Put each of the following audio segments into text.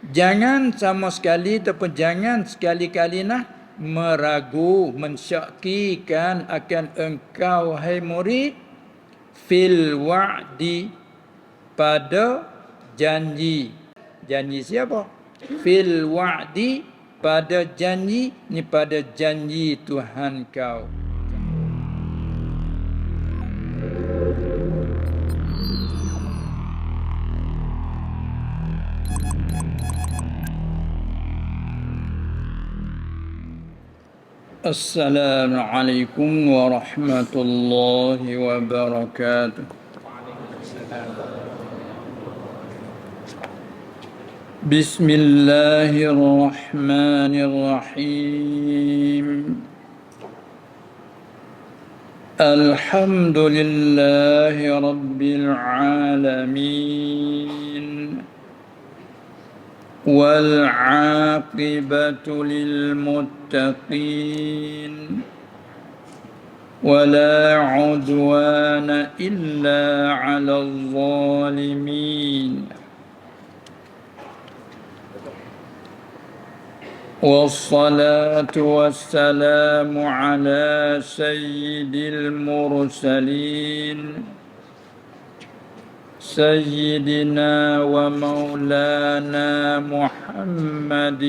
Jangan sama sekali ataupun jangan sekali-kali meragu, mensyakikan akan engkau hai murid fil wa'di, pada janji. Janji siapa? Fil wa'di, pada janji, ni pada janji Tuhan kau. Assalamualaikum warahmatullahi wabarakatuh. Bismillahirrahmanirrahim. Alhamdulillahi rabbil alamin. والعاقبة للمتقين ولا عدوان إلا على الظالمين والصلاة والسلام على سيد المرسلين سيدنا ومولانا محمد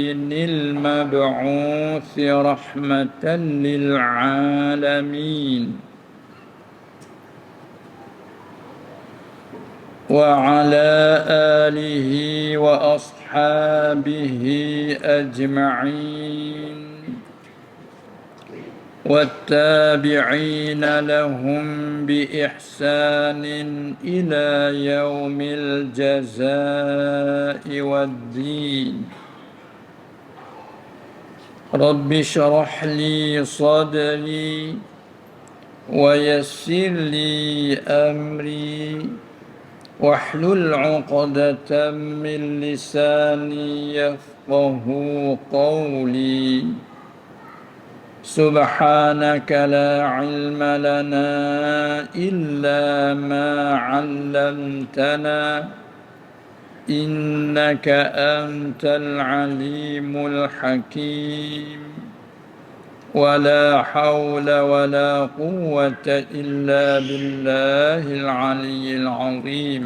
المبعوث رحمة للعالمين وعلى آله وأصحابه أجمعين والتابعين لهم بإحسان إلى يوم الجزاء والدين. رب اشرح لي صدري ويسر لي أمري واحلل عقدة من لساني يفقه قولي. سبحانك لا علم لنا إلا ما علمتنا إنك أنت العليم الحكيم ولا حول ولا قوة إلا بالله العلي العظيم.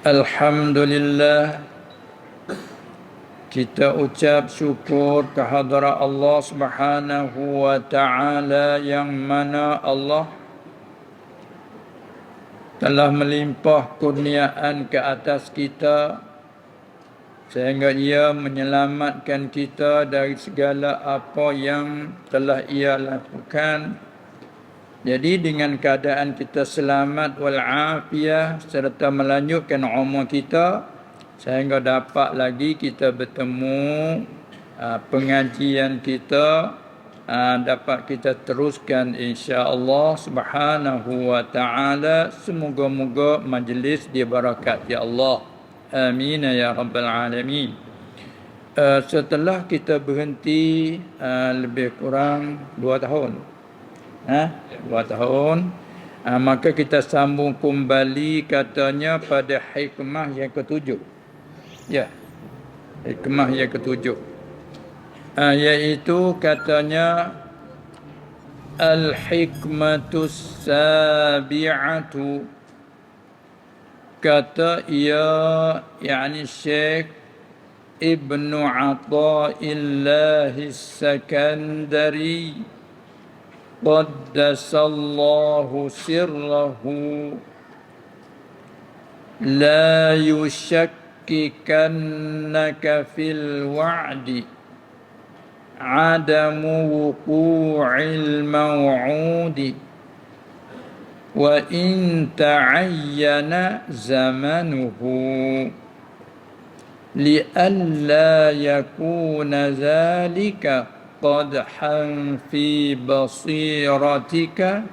الحمد لله. Kita ucap syukur kehadrat Allah Subhanahu wa taala yang mana Allah telah melimpah kurniaan ke atas kita sehingga Ia menyelamatkan kita dari segala apa yang telah Ia lakukan. Jadi dengan keadaan kita selamat wal afiyah serta melanjutkan umur kita sehingga dapat lagi kita bertemu, pengajian kita dapat kita teruskan insya-Allah Subhanahu wa taala. Semoga-moga majlis diberkati Allah. Amin ya rabbal alamin. Setelah kita berhenti lebih kurang 2 tahun. 2 tahun. Maka kita sambung kembali katanya pada hikmah yang ke-7. Ya, hikmah yang ke-7, iaitu katanya al-hikmatus sabi'atu. Kata ia, yakni Syekh Ibnu Athaillah As-Sakandari qaddasallahu sirrahu, la yushakkikanaka fil wa'di adamu wuqu'il maw'udi wa in ta'ayyana zamanuhu li'alla yakuna dhalika qadhan fi basiratika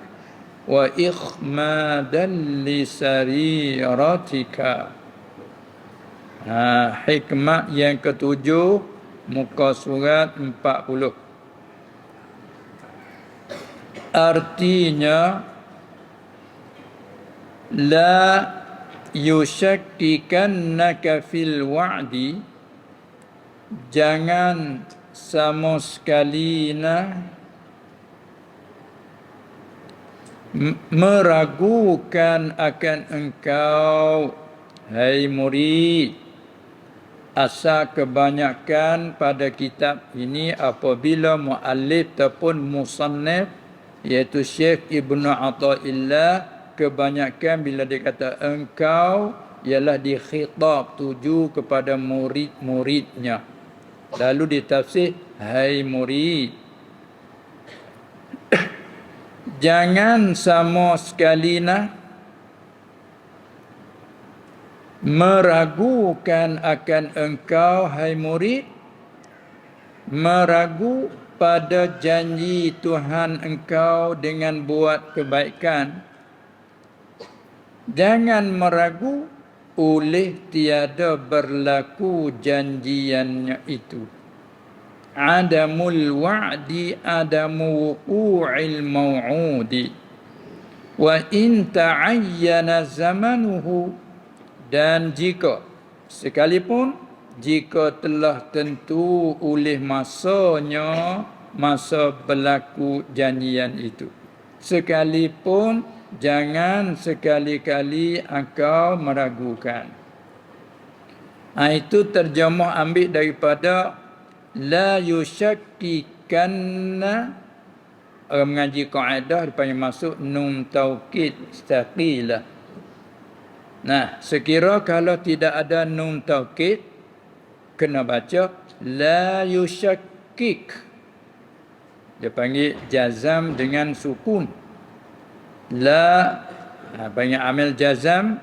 wa ikhmadan li sariratika. Hikmah yang ke-7, muka surat 40. Artinya, la yushakkikannaka fil wa'di, jangan sama sekali meragukan akan engkau, hai murid. Asal kebanyakan pada kitab ini apabila muallif ataupun musannif iaitu Syekh Ibnu Athaillah, kebanyakan bila dia kata engkau ialah dikhitab tuju kepada murid-muridnya. Lalu ditafsir hai murid, jangan sama sekali meragukan akan engkau, hai murid, meragu pada janji Tuhan engkau dengan buat kebaikan. Jangan meragu oleh tiada berlaku janjiannya itu. Adamul wa'di adamu wuqu'il maw'udi wa in ta'ayyana zamanuhu, dan jika sekalipun jika telah tentu oleh masanya, masa berlaku janjian itu, sekalipun jangan sekali-kali engkau meragukan. Itu terjemah ambil daripada la yushakkikanna. Orang mengaji kaedah dipanggil masuk nun taukid istaqilah. Nah, sekira kalau tidak ada nun taukid, kena baca la yushakkik. Dia panggil jazam dengan sukun. La, banyak amil jazam,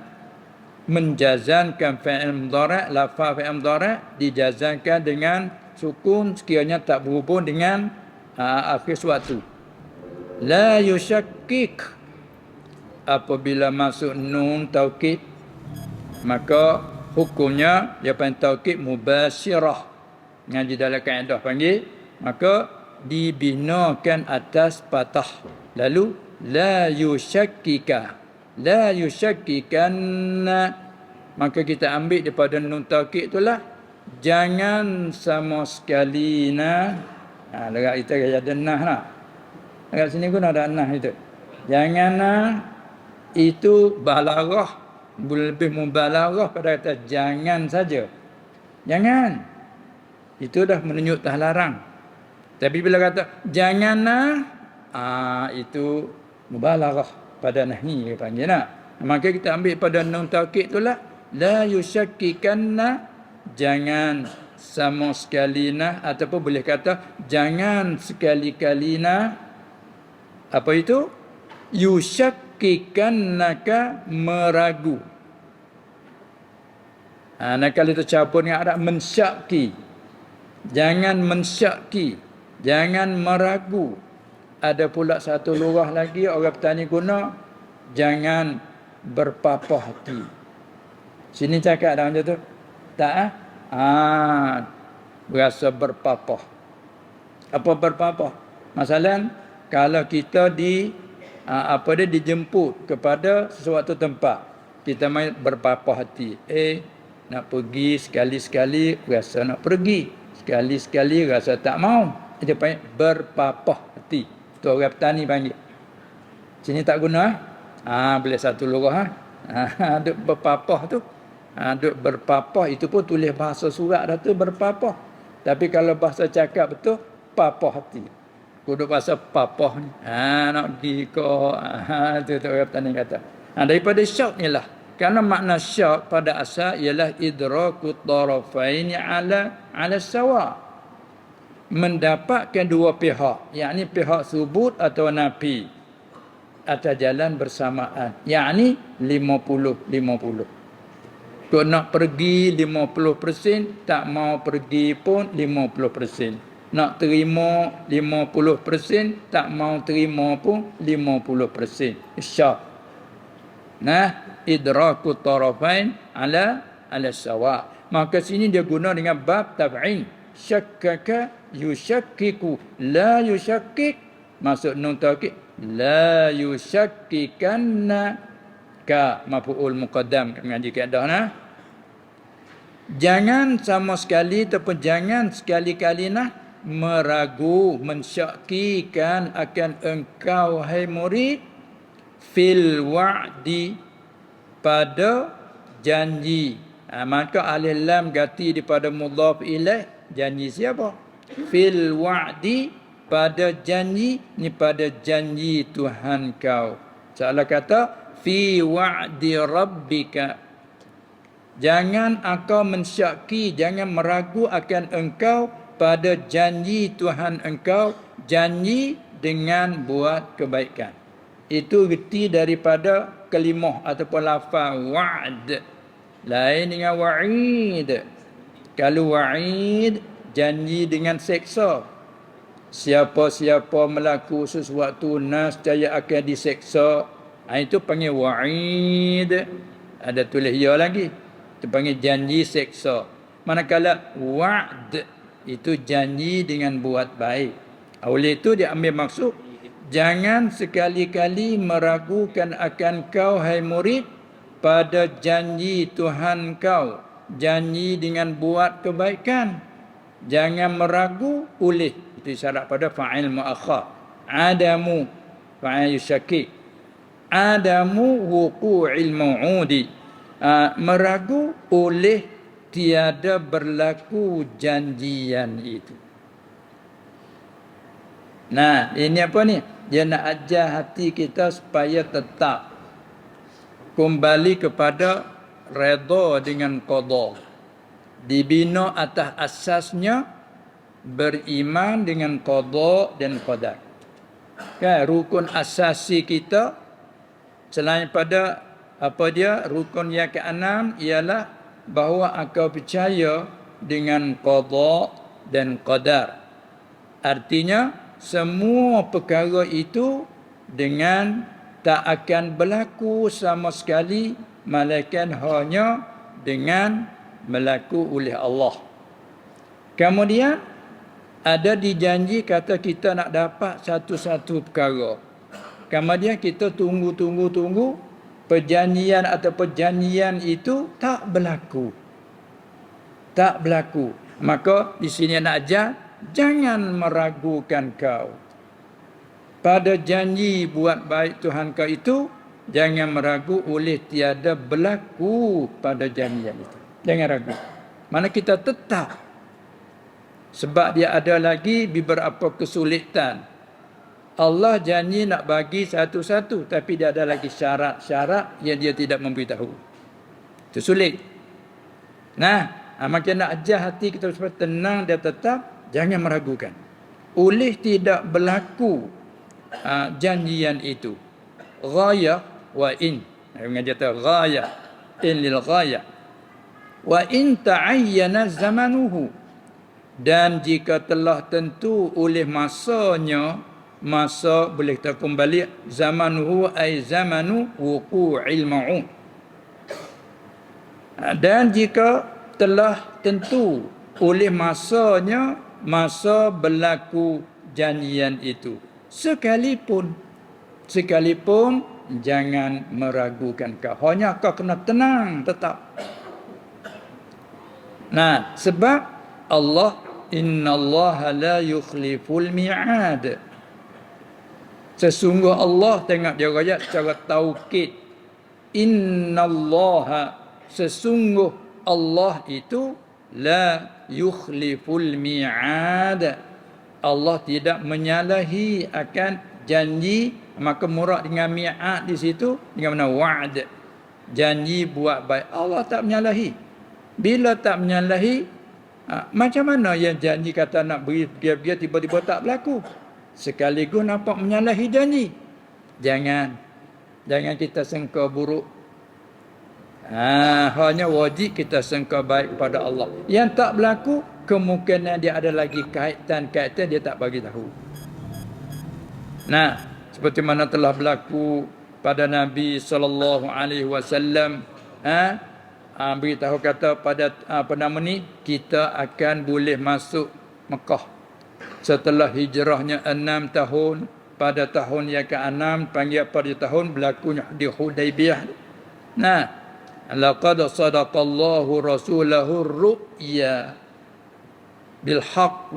menjazamkan fi'il mudhari', lafaz fi'il mudhari' dijazamkan dengan sukun sekiranya tak berhubung dengan akhir suatu. La yushakkik, apabila masuk nun taukid, maka hukumnya dia panggil taukid mubasyirah. Ngaji dalam kaedah panggil, maka dibinakan atas patah. Lalu la yushakkika, la yushakkikanna, maka kita ambil daripada nun taukid itulah jangan sama sekali dekat kita ada nah. Dekat sini pun ada nah itu. Jangan itu balarah, lebih mubalarah pada kata jangan saja. Jangan. Itu dah menunjuk tak larang. Tapi bila kata jangan itu mubalarah pada nahi dia panggil Maka kita ambil pada nun taukid itulah la yushakkikanna, jangan sama sekali ataupun boleh kata jangan sekali-kali apa itu? Yushakkikanaka, meragu. Kalau kita campur dengan Arab mensyaki. Jangan mensyaki, jangan meragu. Ada pula satu lurah lagi orang petani guna, jangan berpapah hati. Sini cakap dah macam tu. Tak berasa berpapah. Apa berpapah? Masalah kalau kita dijemput kepada sesuatu tempat, kita main berpapah hati. Nak pergi sekali-sekali rasa nak pergi, sekali-sekali rasa tak mau. Dia panggil berpapah hati. Tu orang petani panggil. Sini tak guna boleh satu lurah duk berpapah tu. Duk berpapah itu pun tulis bahasa surat dah tu berpapah. Tapi kalau bahasa cakap betul papah hati. Kudu bahasa papah ni. Nak pergi kau. Tu orang petani kata. Daripada syak ni lah. Kerana makna syak pada asal ialah idrakut tarafaini ala sawa. Mendapatkan dua pihak, yakni pihak subut atau nafi atas jalan bersamaan, yakni 50-50. Kau nak pergi 50%, tak mau pergi pun 50%. Nak terima 50%, tak mau terima pun 50%. Syak. Idrakut tarafain ala sawa. Maka sini dia guna dengan bab tab'in. Syakkaka yushakkiku, la yushakkik. Maksud nun taukid la yushakkikanna. ka maf'ul muqaddam mengaji kaedah nah. Jangan sama sekali ataupun jangan sekali-kali nah meragu, mensyakikan akan engkau hai murid fil wa'di pada janji. Maka alif lam ganti daripada mudhaf ilaih, janji siapa? Fil wa'di pada janji, ni pada janji Tuhan kau. Salah kata fi wa'di rabbika. Jangan engkau mensyaki, jangan meragu akan engkau pada janji Tuhan engkau, janji dengan buat kebaikan. Itu reti daripada kalimah ataupun lafaz wa'd. Lain dengan wa'id. Kalau wa'id, janji dengan seksa. Siapa-siapa melaku sesuatu nescaya akan diseksa. Itu panggil wa'id. Ada tulis ya lagi. Itu panggil janji seksa. Manakala wa'd itu janji dengan buat baik. Oleh itu dia ambil maksud, jangan sekali-kali meragukan akan kau hai murid pada janji Tuhan kau, janji dengan buat kebaikan. Jangan meragu oleh, itu syarat pada fa'il mu'akhar. Adamu fa'il syakik. Adamu wuqu'il mau'udi. Meragu oleh tiada berlaku janjian itu. Nah, ini apa ni? Dia nak ajar hati kita supaya tetap kembali kepada redha dengan qada. Dibina atas asasnya beriman dengan qada dan qadar. Kan rukun asasi kita selain pada apa dia? Rukun yang ke-6 ialah bahawa engkau percaya dengan qada dan qadar. Artinya semua perkara itu dengan tak akan berlaku sama sekali melainkan hanya dengan berlaku oleh Allah. Kemudian ada dijanji kata kita nak dapat satu-satu perkara. Kemudian kita tunggu. Perjanjian atau perjanjian itu tak berlaku. Tak berlaku. Maka di sini nak ajar, jangan meragukan kau. Pada janji buat baik Tuhan kau itu, jangan meragu oleh tiada berlaku pada janjian itu. Jangan ragu. Mana kita tetap. Sebab dia ada lagi beberapa kesulitan. Allah janji nak bagi satu-satu, tapi dia ada lagi syarat-syarat yang dia tidak memberitahu. Itu sulit. Nah, makin nak ajar hati kita supaya tenang dan tetap, jangan meragukan. Oleh tidak berlaku janjian itu. Ghayah wa in. Mengajar ghayah. In lil ghayah. Wa in ta'ayyana zamanuhu. Dan jika telah tentu oleh masanya, masa boleh kita kembali zamanuhu ay zamanu wuqu'il ma'un. Dan jika telah tentu oleh masanya, masa berlaku janjian itu, sekalipun jangan meragukan kau. Hanya kau kena tenang tetap. Nah, sebab Allah, innallaha la yukhliful mi'ad. Sesungguh Allah, tengok dia ayat secara taukid. Innallaha, sesungguh Allah itu la yukhliful mi'ad. Allah tidak menyalahi akan janji. Maka murad dengan mi'ad di situ dengan mana wa'd. Janji buat baik. Allah tak menyalahi. Bila tak menyalahi, macam mana yang janji kata nak beri dia tiba-tiba tak berlaku? Sekaligus nampak menyalahi janji. Jangan kita sangka buruk. Hanya wajib kita sangka baik pada Allah. Yang tak berlaku, kemungkinan dia ada lagi kaitan dia tak bagi tahu. Nah, seperti mana telah berlaku pada Nabi SAW, beritahu kata pada kita akan boleh masuk Mekah setelah hijrahnya 6 tahun. Pada tahun yang ke-6 panggil pada tahun berlakunya di Hudaybiyah. Nah, laqad sadaqallahu rasulahu ru'ya bil haqq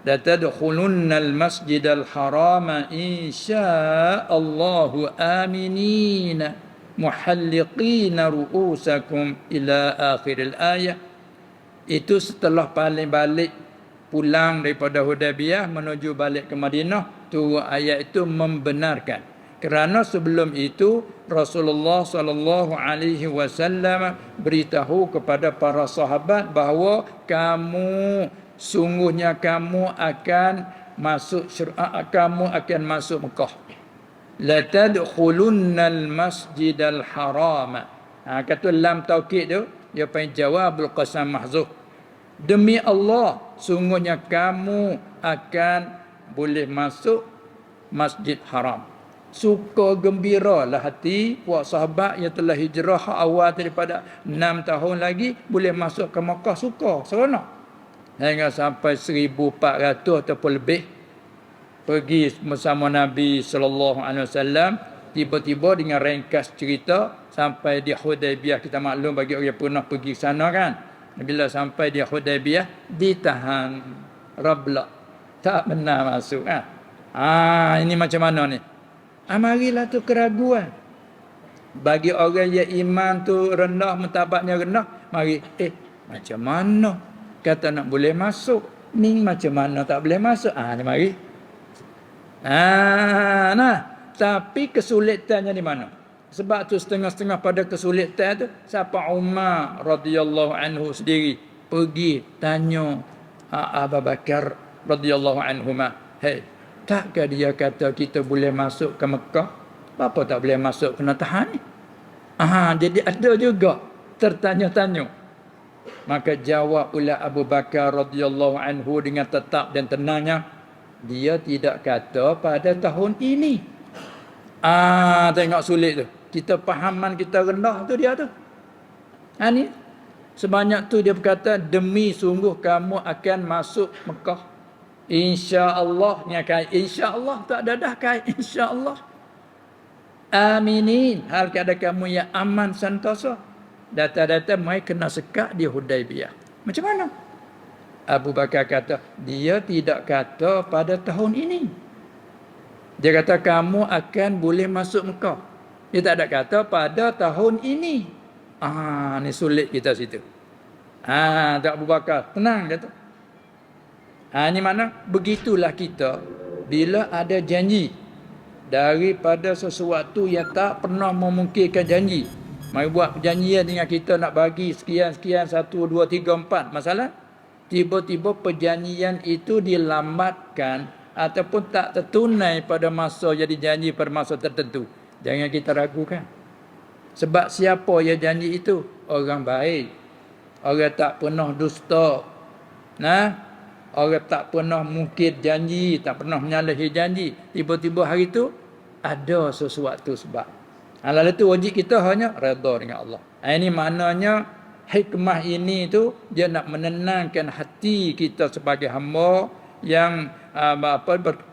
la tadkhulunna al masjidal harama insyaallahu aminina muhalliqina ru'usakum ila akhiril ayah. Itu setelah paling balik pulang daripada Hudaybiyah menuju balik ke Madinah, tu ayat itu membenarkan. Kerana sebelum itu Rasulullah sallallahu alaihi wasallam beritahu kepada para sahabat bahawa sungguhnya kamu akan masuk Mekah. La tadkhulunnal masjidal haram. Kata lam taukid tu dia panggil jawabul qasam mahzuf. Demi Allah, sungguhnya kamu akan boleh masuk Masjid Haram. Suka gembiralah hati puak sahabat yang telah hijrah awal daripada 6 tahun lagi boleh masuk ke Makkah, suka, seronok. Hingga sampai 1400 ataupun lebih pergi bersama Nabi sallallahu alaihi wasallam. Tiba-tiba dengan ringkas cerita sampai di Hudaybiyah, kita maklum bagi orang yang pernah pergi ke sana kan. Bila sampai di Hudaybiyah ditahan Rabla, tak benar masuk kan. Ini macam mana ni? Marilah tu keraguan. Bagi orang yang iman tu rendah, mentabaknya rendah, mari macam mana kata nak boleh masuk, ni macam mana tak boleh masuk? Ni mari. Tapi kesulitannya di mana? Sebab tu setengah-setengah pada kesulitan tu, siapa Umar radhiyallahu anhu sendiri pergi tanya Abu Bakar radhiyallahu anhuma, takkah dia kata kita boleh masuk ke Mekah? Apa tak boleh masuk, kena tahan ni? Jadi ada juga tertanya-tanya. Maka jawab oleh Abu Bakar radhiyallahu anhu dengan tetap dan tenangnya, dia tidak kata pada tahun ini. Tengok sulit tu. Kita pahaman kita rendah tu dia tu. Ni sebanyak tu dia berkata, demi sungguh kamu akan masuk Mekah. Insya-Allah, nya kai insya-Allah tak ada dah kai insya-Allah. Aminin, hal keadaan kamu yang aman sentosa. Data-data mai kena sekat di Hudaybiyah. Macam mana? Abu Bakar kata, dia tidak kata pada tahun ini. Dia kata kamu akan boleh masuk Mekah. Dia tak ada kata pada tahun ini. Ni sulit kita situ. Tak Abu Bakar, tenang kata. Ini mana? Begitulah kita bila ada janji daripada sesuatu yang tak pernah memungkinkan janji. Mari buat perjanjian dengan kita nak bagi sekian-sekian 1, 2, 3, 4. Masalah tiba-tiba perjanjian itu dilambatkan ataupun tak tertunai pada masa jadi janji pada masa tertentu. Jangan kita ragukan. Sebab siapa yang janji itu? Orang baik. Orang tak pernah dusta. Orang tak pernah mungkir janji, tak pernah menyalahi janji. Tiba-tiba hari itu ada sesuatu sebab. Lalu itu wajib kita hanya redha dengan Allah. Ini maknanya hikmah ini tu dia nak menenangkan hati kita sebagai hamba yang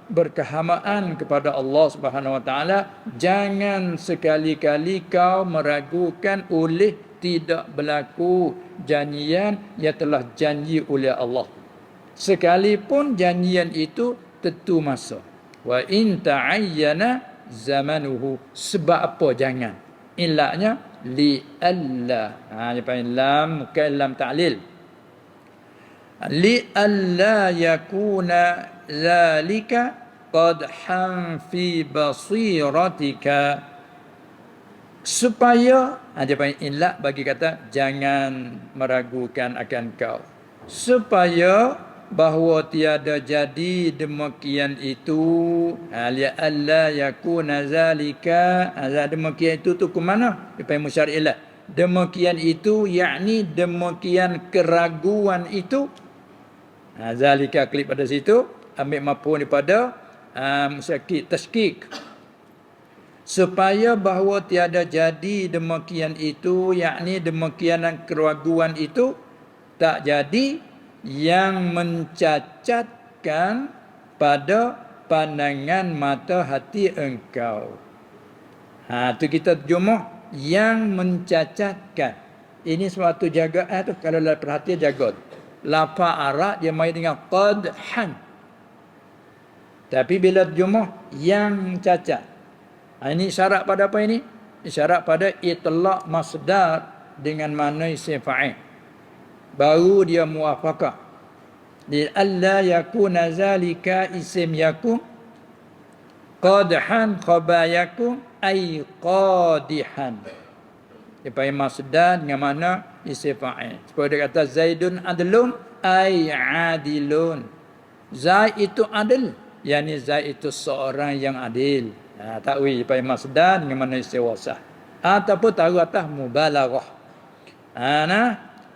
berkehamaan kepada Allah Subhanahu Wa Taala. Jangan sekali-kali kau meragukan oleh tidak berlaku janjian yang telah janji oleh Allah. Sekalipun janjian itu tentu masa. Wa in ta'ayyana zamanuhu, sebab apa jangan? Ilahnya li alla. Dia panggil lam, bukan lam ta'lil. Li alla yakuna zalika qadhan fi basiratika, supaya dia panggil ilah bagi kata jangan meragukan akan kau, supaya bahawa tiada jadi demikian itu. Ya alla yakuna zalika, demikian itu tu ke mana? Dia panggil musyari ilah. Demikian itu yakni demikian keraguan itu. Zalika klik pada situ, ambil mafhum daripada musyakik tashkik, supaya bahawa tiada jadi demikian itu yakni demikian keraguan itu tak jadi yang mencacatkan pada pandangan mata hati engkau. Tu kita terjemah yang mencacatkan. Ini suatu jagaan tu kalau perhatian jaga. Lafaz Arab dia main dengan qadhan. Tapi bila terjemah yang cacat. Ini syarat pada apa ini? Syarat pada itlaq masdar dengan makna isim fa'il. Baru dia muwafaqah. Li alla yakuna zalika isim yakum qadhan khabayakum ay qadihan. Dia panggil masdar dengan makna isim fa'il. Seperti dia kata Zaidun adlun ay adilun. Zaid itu adil, yakni Zaid itu seorang yang adil. Takwil dia panggil masdar dengan makna isim wasah. Ataupun taruh atas mubalaghah.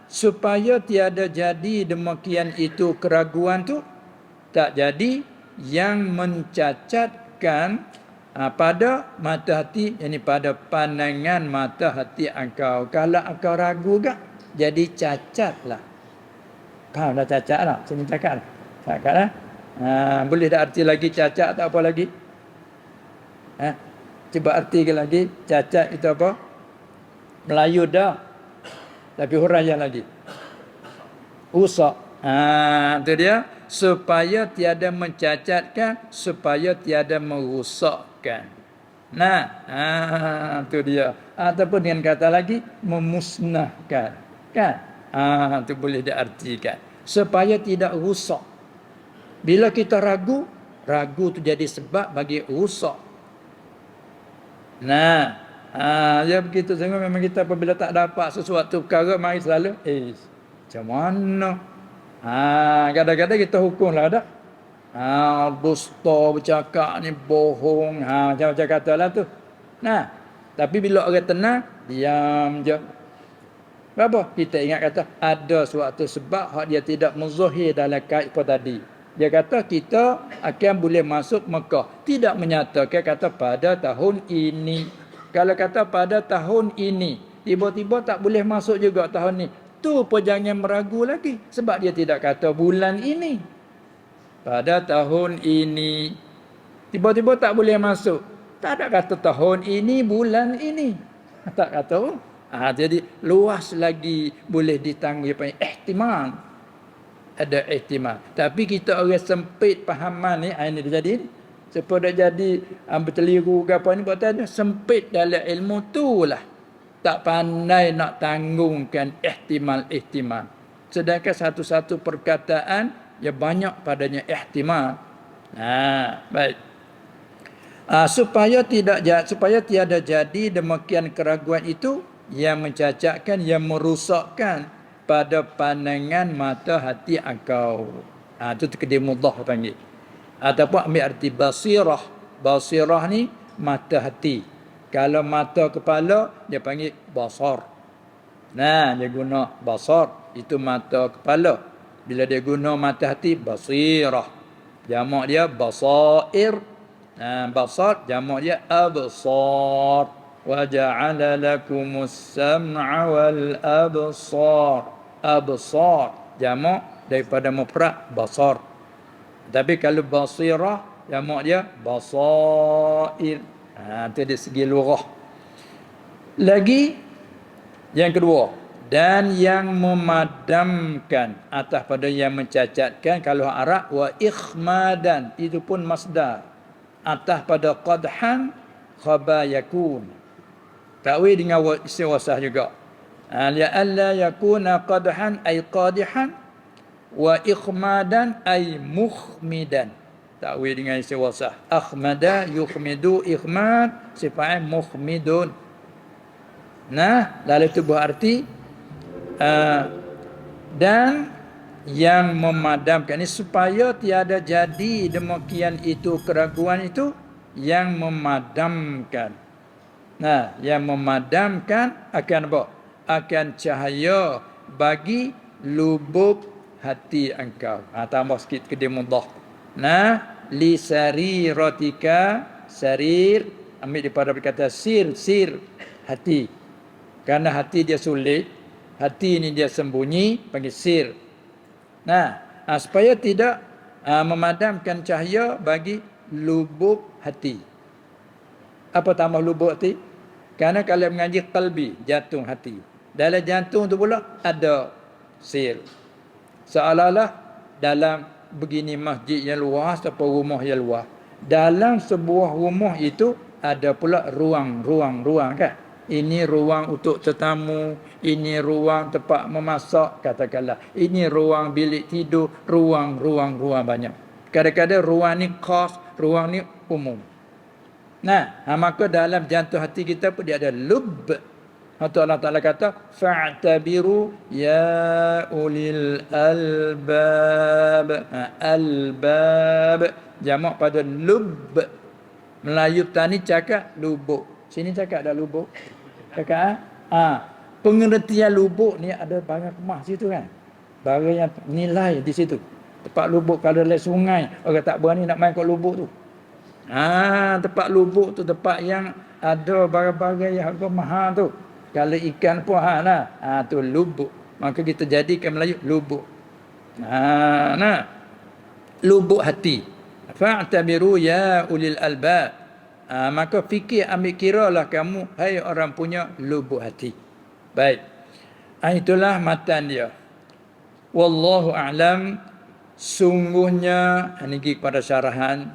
Supaya tiada jadi demikian itu keraguan tu tak jadi yang mencacatkan pada mata hati, yakni pada pandangan mata hati engkau. Kalau engkau ragu ke, jadi cacatlah. Kau dah cacat lah. Sini cakap lah. Cakap lah. Boleh dah arti lagi cacat tak apa lagi? Cuba artikan lagi. Cacat itu apa? Melayu dah. Tapi huraya lagi. Rusak. Itu dia. Supaya tiada mencacatkan, supaya tiada merosakkan. Itu dia. Ataupun dengan kata lagi, memusnahkan. Kan? Itu boleh diartikan. Supaya tidak rusak. Bila kita ragu, ragu itu jadi sebab bagi rusak. Ya begitu. Sehingga memang kita apabila tak dapat sesuatu perkara, mari selalu, macam mana? Kadang-kadang kita hukum lah dah. Dusta bercakap ni bohong. Macam-macam kata lah tu. Tapi bila orang tenang, diam je. Apa? Kita ingat kata ada suatu sebab hak dia tidak menzahir dalam kait apa tadi. Dia kata kita akan boleh masuk Mekah. Tidak menyatakan kata pada tahun ini. Kalau kata pada tahun ini, tiba-tiba tak boleh masuk juga tahun ni. Tu pun jangan meragu lagi. Sebab dia tidak kata bulan ini. Pada tahun ini. Tiba-tiba tak boleh masuk. Tak ada kata tahun ini, bulan ini. Tak kata. Jadi luas lagi boleh ditanggung ihtimal. Ada ihtimal. Tapi kita orang sempit pahaman ni. Ini dia jadi. Supaya jadi berteliru ke apa ni. Bertanya, sempit dalam ilmu tu lah. Tak pandai nak tanggungkan ihtimal-ihtimal. Sedangkan satu-satu perkataan ya banyak padanya ihtimal. Baik. Supaya tiada jadi demikian keraguan itu yang mencacatkan, yang merosakkan pada pandangan mata hati engkau. Itu takdimullah panggil. Ataupun ambil arti basirah. Basirah ni mata hati. Kalau mata kepala, dia panggil basar. Dia guna basar. Itu mata kepala. Bila dia guna mata hati, basirah. Jamak dia basair. Basar, jamak dia absar. Wa ja'ala lakumus sam'a wal absar. Absar. Jamak daripada mufrad basar. Tapi kalau basirah, jamak dia basair. Itu dari segi lurah. Lagi yang kedua, dan yang memadamkan atas pada yang mencacatkan. Kalau Arab wa ikhmadan, itu pun masdar atas pada qadhan khabayakun. Takwil dengan isim wasah juga. Ya alla yakuna qadhan ay qadihan wa ikhmadan ay mukhmidan. Takwil dengan isim wasah. Akhmada yukhmidu ikhmad sifat mukhmidun. Lalu itu berarti dan yang memadamkan ini supaya tiada jadi demikian itu keraguan itu yang memadamkan. Yang memadamkan akan apa? Akan cahaya bagi lubuk hati engkau. Tambah sikit kedimullah. Li sariratika, sarir ambil daripada berkata sir hati. Karena hati dia sulit, hati ini dia sembunyi, panggil sir. Supaya tidak memadamkan cahaya bagi lubuk hati. Apa tambah lubuk hati? Karena kalau mengaji qalbi, jantung hati. Dalam jantung tu pula ada sir. Seolah-olah dalam begini masjid yang luas atau rumah yang luas. Dalam sebuah rumah itu ada pula ruang kan. Ini ruang untuk tetamu, ini ruang tempat memasak katakanlah. Ini ruang bilik tidur, ruang banyak. Kadang-kadang ruang ni khas, ruang ni umum. Nah, maka dalam jantung hati kita pun dia ada lub. Atau Allah Ta'ala kata, fa'tabiru ya ulil albab. Albab. Jamak pada lub. Melayu tani cakap lubuk. Sini cakap ada lubuk. Cakap pengertian lubuk ni ada barang kemas situ kan. Barang yang nilai di situ. Tempat lubuk kalau ada sungai, orang tak berani nak main kat lubuk tu. Tempat lubuk tu tempat yang ada barang-barang yang harga mahal tu. Kalau ikan pun tu lubuk. Maka kita jadikan Melayu lubuk. Lubuk hati. Fa'tabiru ya ulil albab. Maka fikir ambil kiralah kamu hai orang punya lubuk hati. Baik. Itulah matan dia. Wallahu a'lam. Sungguhnya ini kepada syarahan.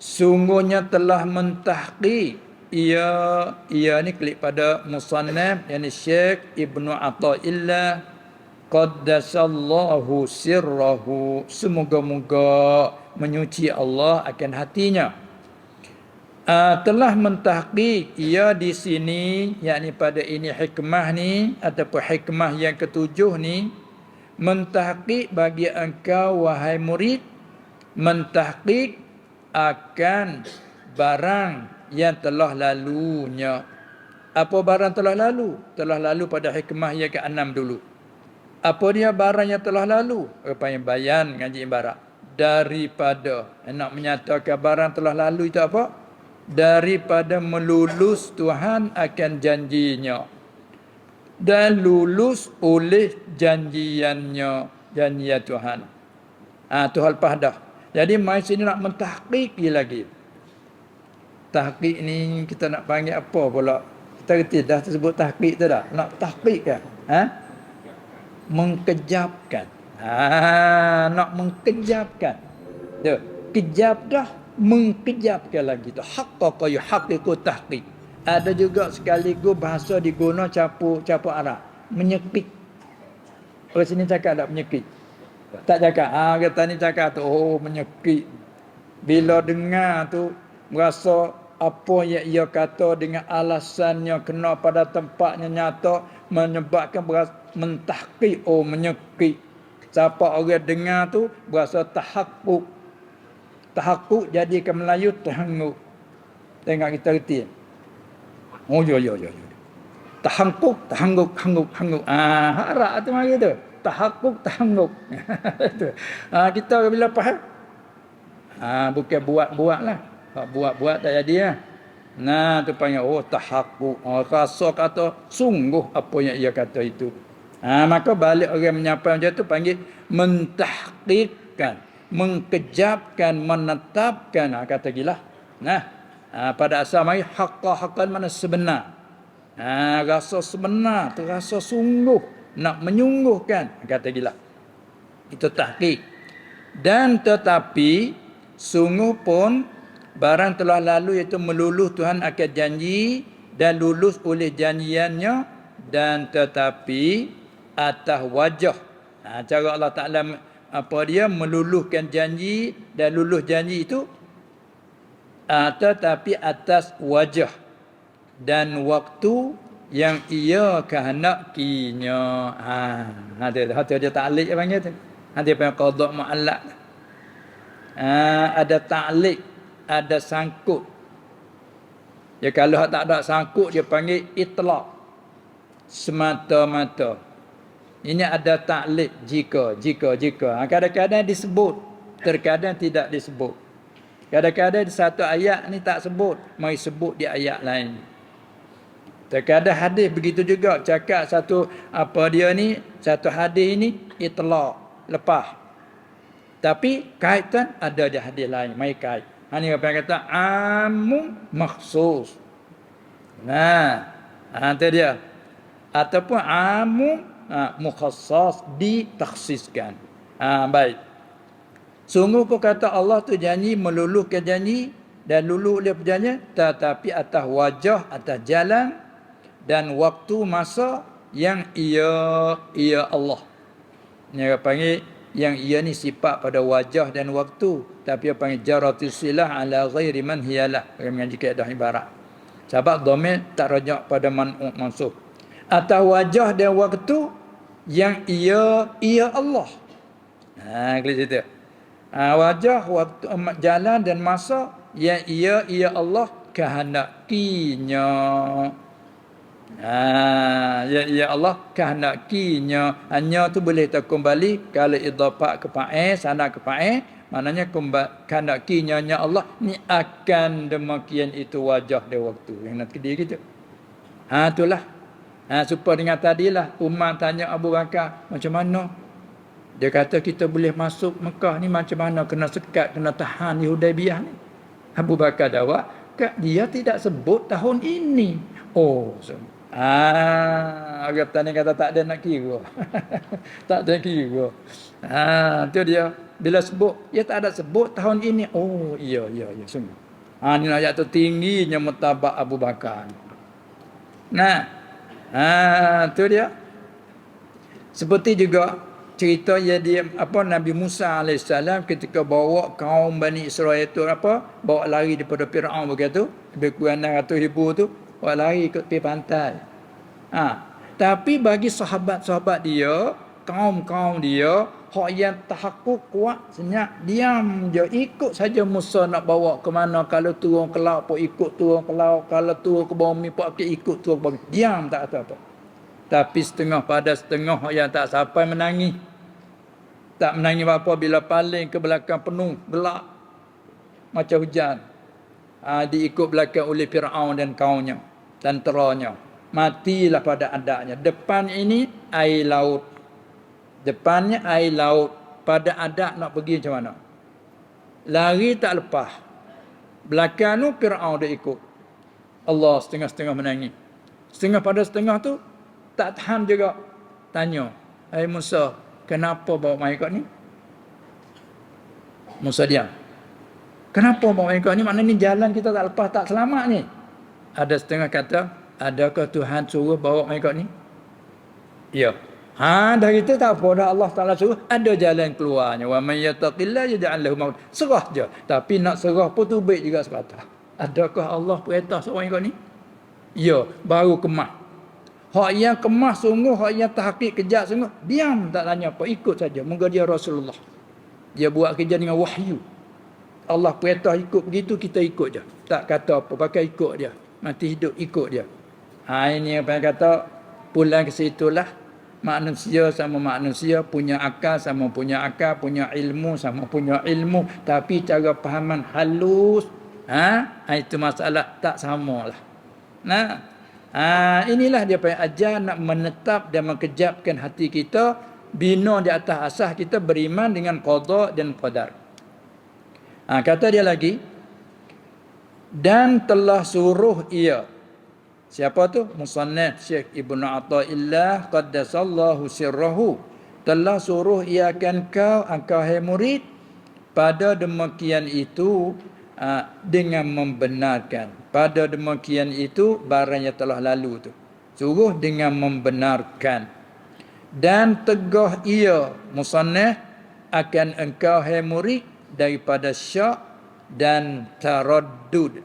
Sungguhnya telah mentahqiq ia ni klik pada musannaf yakni Syekh Ibnu Athaillah qaddasallahu sirrahu, semoga-moga menyuci Allah akan hatinya. Telah mentahqiq ia di sini yakni pada ini hikmah ni ataupun hikmah yang ketujuh ni, mentahqiq bagi engkau wahai murid, mentahqiq akan barang yang telah lalunya. Apa barang telah lalu? Telah lalu pada hikmah yang ke-6 dulu. Apa dia barang yang telah lalu? Apa yang bayan ngaji ibarat. Daripada nak menyatakan barang telah lalu itu apa? Daripada melulus Tuhan akan janjinya dan lulus oleh janjiannya, janjian Tuhan. Tuhan lepas dah. Jadi mai sini nak mentahqiq lagi. Tahqiq ni kita nak panggil apa pula? Kita reti dah tersebut tahqiq tu dah. Nak tahqiq kan? Mengkejapkan. Nak mengkejapkan. Tu, kejap dah, mengkejapkan lagi tu. Haqqaqa yuhaqqiqu tahqiq. Ada juga sekaligus bahasa diguna campur Arab. Menyekik. Orang sini cakap tak menyekik. Tak cakap. Kata ni cakap tu, menyekik. Bila dengar tu, merasa apa yang ia kata dengan alasannya kena pada tempatnya nyata, menyebabkan mentahqiq, menyekik. Siapa orang dengar tu berasa tahakkuk. Tahakkuk jadi ke Melayu tahangguk. Tengok kita reti. Ya. Tahakkuk, hangguk. Harap tu mari tu. Tahakkuk, tahangguk. Kita bila faham? Bukan buat lah. Buat tak jadi lah. Tu panggil tahakkuk. Rasa kata sungguh apa yang ia kata itu. Maka balik orang menyapa macam tu panggil mentahqiqkan, mengkejapkan, menetapkan, kata gila. Pada asal mari haqqan mana sebenar. Rasa sebenar, terasa sungguh, nak menyungguhkan, kata gila. Itu tahqiq. Dan tetapi sungguh pun barang telah lalu iaitu meluluh Tuhan akan janji dan lulus oleh janjiannya, dan tetapi atas wajah. Cara Allah Ta'ala meluluhkan janji dan lulus janji itu, tetapi atas wajah dan waktu yang ia kehendakinya. Hati dia ta'liq panggil tu. Hati panggil qadha mu'allaq. Ada ta'liq, ada sangkut. Ya kalau tak ada sangkut dia panggil itlaq. Semata-mata. Ini ada ta'liq jika. Kadang-kadang disebut, terkadang tidak disebut. Kadang-kadang di satu ayat ni tak sebut, mari sebut di ayat lain. Terkadang hadis begitu juga, cakap satu satu hadis ini itlaq, lepas. Tapi kaitan ada di hadis lain, mari kait. Ini apa yang kata amun makhsus. Nah, itu dia. Ataupun amum mukhassas ditakhsiskan. Baik. Sungguh pun kata Allah tu janji meluluhkan janji dan luluh oleh perjanjian, tetapi atas wajah, atas jalan dan waktu masa yang ia Allah. Ini orang panggil yang ia ni sifat pada wajah dan waktu, tapi dia panggil jaratus silah ala ghairi man hiyalah. Orang mengaji kaedah ibarat. Sebab dhamir tak rajak pada man'u mansub. Atas wajah dan waktu yang ia Allah. Kalau cerita. Wajah, waktu, jalan dan masa yang ia Allah kehendakinya. Ya Allah kehendakinya. Hanya tu boleh terkembali kalau idhafah ke fa'il, sana ke fa'il, maknanya kehendakinya nya Allah ni akan demikian itu wajah dan waktu yang nak dia gitu. Itulah. Supaya dengan tadilah Umar tanya Abu Bakar macam mana. Dia kata kita boleh masuk Mekah ni macam mana, kena sekat, kena tahan di Hudaibiyah ni. Abu Bakar jawab, dia tidak sebut tahun ini. Orang petani kata tak ada nak kira. Tak ada kira. Tu dia. Bila sebut, dia tak ada sebut tahun ini. Iya, sungguh. Ini ayat tu tingginya mutabak Abu Bakar. Tu dia. Seperti juga cerita jadi Nabi Musa alaihissalam ketika bawa kaum Bani Israel tu bawa lari daripada Firaun begitu, lebih kurang 600,000 tu bawa lari ke tepi pantai. Tapi bagi sahabat-sahabat dia, kaum-kaum dia, hak yang tahakkuk kuat, senyap, diam je, ikut saja Musa nak bawa ke mana. Kalau turun ke laut pun ikut turun ke laut, kalau turun ke bumi pun ikut turun ke bumi. Diam tak apa-apa. Tapi setengah pada setengah yang tak sampai menangis. Tak menangis apa bila paling ke belakang penuh gelap macam hujan. Diikut belakang oleh Firaun dan kaumnya, tenteranya. Matilah pada adanya. Depan ini air laut. Depannya air laut. Pada adat nak pergi macam mana? Lari tak lepas. Belakang tu Firaun dia ikut. Allah setengah-setengah menangis. Setengah pada setengah tu tak tahan juga. Tanya, Musa, kenapa bawa mereka ni? Musa diam. Kenapa bawa mereka ni? Maknanya ni jalan kita tak lepas, tak selamat ni. Ada setengah kata, adakah Tuhan suruh bawa mereka ni? Ya. Dari itu tak apa dah, Allah Taala suruh ada jalan keluarnya. Wa may yattaqillah yaj'al lahu maut. Serah je. Tapi nak serah pun tu baik juga sepatah. Adakah Allah perintah seorang ikut ni? Ya, baru kemah. Hak yang kemah sungguh, hak yang tahqiq kejap sungguh, diam tak tanya apa, ikut saja. Moga dia Rasulullah. Dia buat kerja dengan wahyu. Allah perintah ikut begitu, kita ikut je. Tak kata apa, pakai ikut dia. Mati hidup ikut dia. Ini apa yang kata, pulang ke situlah. Manusia sama manusia, punya akal sama punya akal, punya ilmu sama punya ilmu, tapi cara fahaman halus, itu masalah tak samalah. Inilah dia panggil ajar nak menetap dan mengkejapkan hati kita, bina di atas asas kita beriman dengan qada dan qadar. Kata dia lagi, dan telah suruh ia. Siapa tu? Musannaf Syekh Ibnu Athaillah qaddasallahu sirrahu. Telah suruh ia akan engkau hai murid pada demikian itu dengan membenarkan. Pada demikian itu barang yang telah lalu tu. Suruh dengan membenarkan. Dan tegah ia musannaf akan engkau hai murid daripada syak dan taraddud.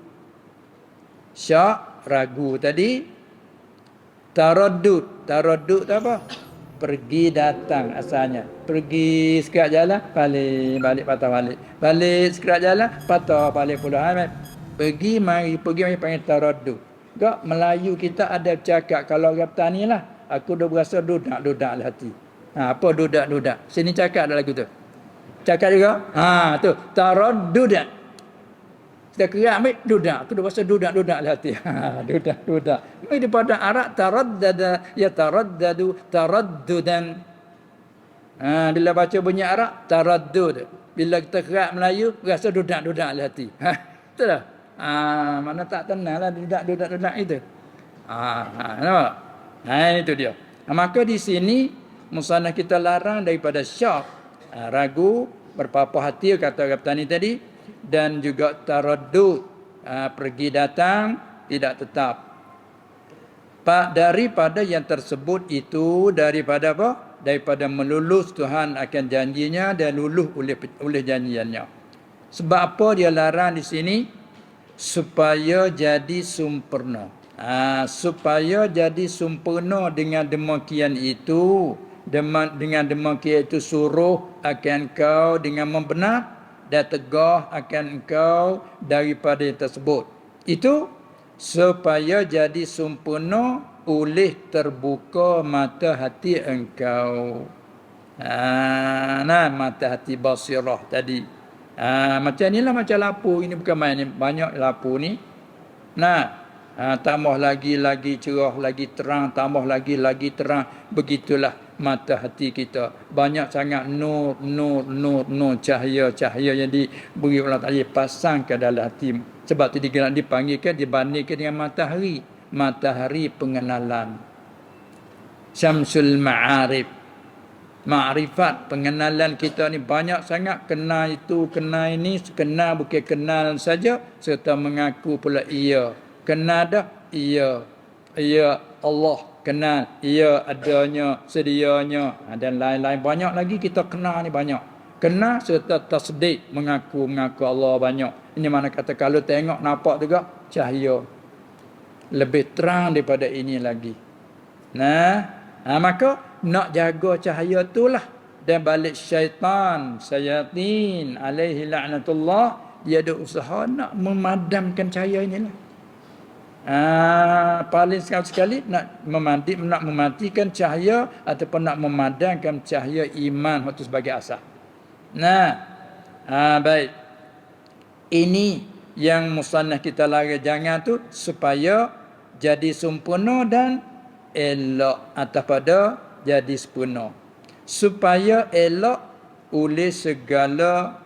Syak ragu tadi, taraddud tu apa? Pergi datang asalnya. Pergi sekerat jalan, balik patah balik. Balik sekerat jalan, patah balik pula. Pergi mari panggil taraddud. Gak Melayu kita ada cakap kalau orang petani lah, aku dah berasa dudak lah hati. Apa dudak? Sini cakap ada lagu tu. Cakap juga. Tu taraddud. Kita kerak ambil dudak. Aku dah rasa dudak lah hati. Dudak. Ini daripada Arab taraddada yataraddadu taraddudan. Bila baca bunyi Arab taraddud. Bila kita kerak Melayu rasa dudak lah hati. Itulah. Mana tak tenang lah dudak itu. Nampak? Itu dia. Maka di sini musannaf kita larang daripada syak, ragu, berpapah hati kata Kaptani tadi, dan juga taraddud, pergi datang tidak tetap. Daripada yang tersebut itu, daripada apa? Daripada melulus Tuhan akan janjinya dan luluh oleh janjiannya. Sebab apa dia larang di sini? Supaya jadi sempurna. Supaya jadi sempurna dengan demikian itu, dengan demikian itu suruh akan kau dengan membenar dan tegah akan engkau daripada yang tersebut. Itu supaya jadi sempurna oleh terbuka mata hati engkau. Mata hati basirah tadi. Macam inilah, macam lampu ini bukan main ni, banyak lampu ni. Tambah lagi cerah, lagi terang, tambah lagi terang. Begitulah mata hati kita. Banyak sangat nur, cahaya yang diberi Allah Ta'ala pasang ke dalam hati. Sebab tu dipanggilkan, dibandingkan dengan matahari. Matahari pengenalan. Syamsul Ma'arif. Ma'rifat, pengenalan kita ni banyak sangat. Kenal itu, kenal ini. Kenal bukan kenal saja, serta mengaku pula iya. Kenal dah, iya. Iya Allah, kenal. Iya adanya, sedianya. Dan lain-lain. Banyak lagi kita kenal ni, banyak. Kenal serta tasdik, mengaku Allah banyak. Ini mana kata kalau tengok nampak juga cahaya. Lebih terang daripada ini lagi. Maka nak jaga cahaya itulah. Dan balik syaitan, syayatin alaihi la'natullah, dia ada usaha nak memadamkan cahaya inilah. Paling sekali nak mematikan cahaya ataupun nak memadamkan cahaya iman itu sebagai asas. Baik. Ini yang musannaf kita larang jangan tu, supaya jadi sempurna dan elok atas pada jadi sempurna. Supaya elok oleh segala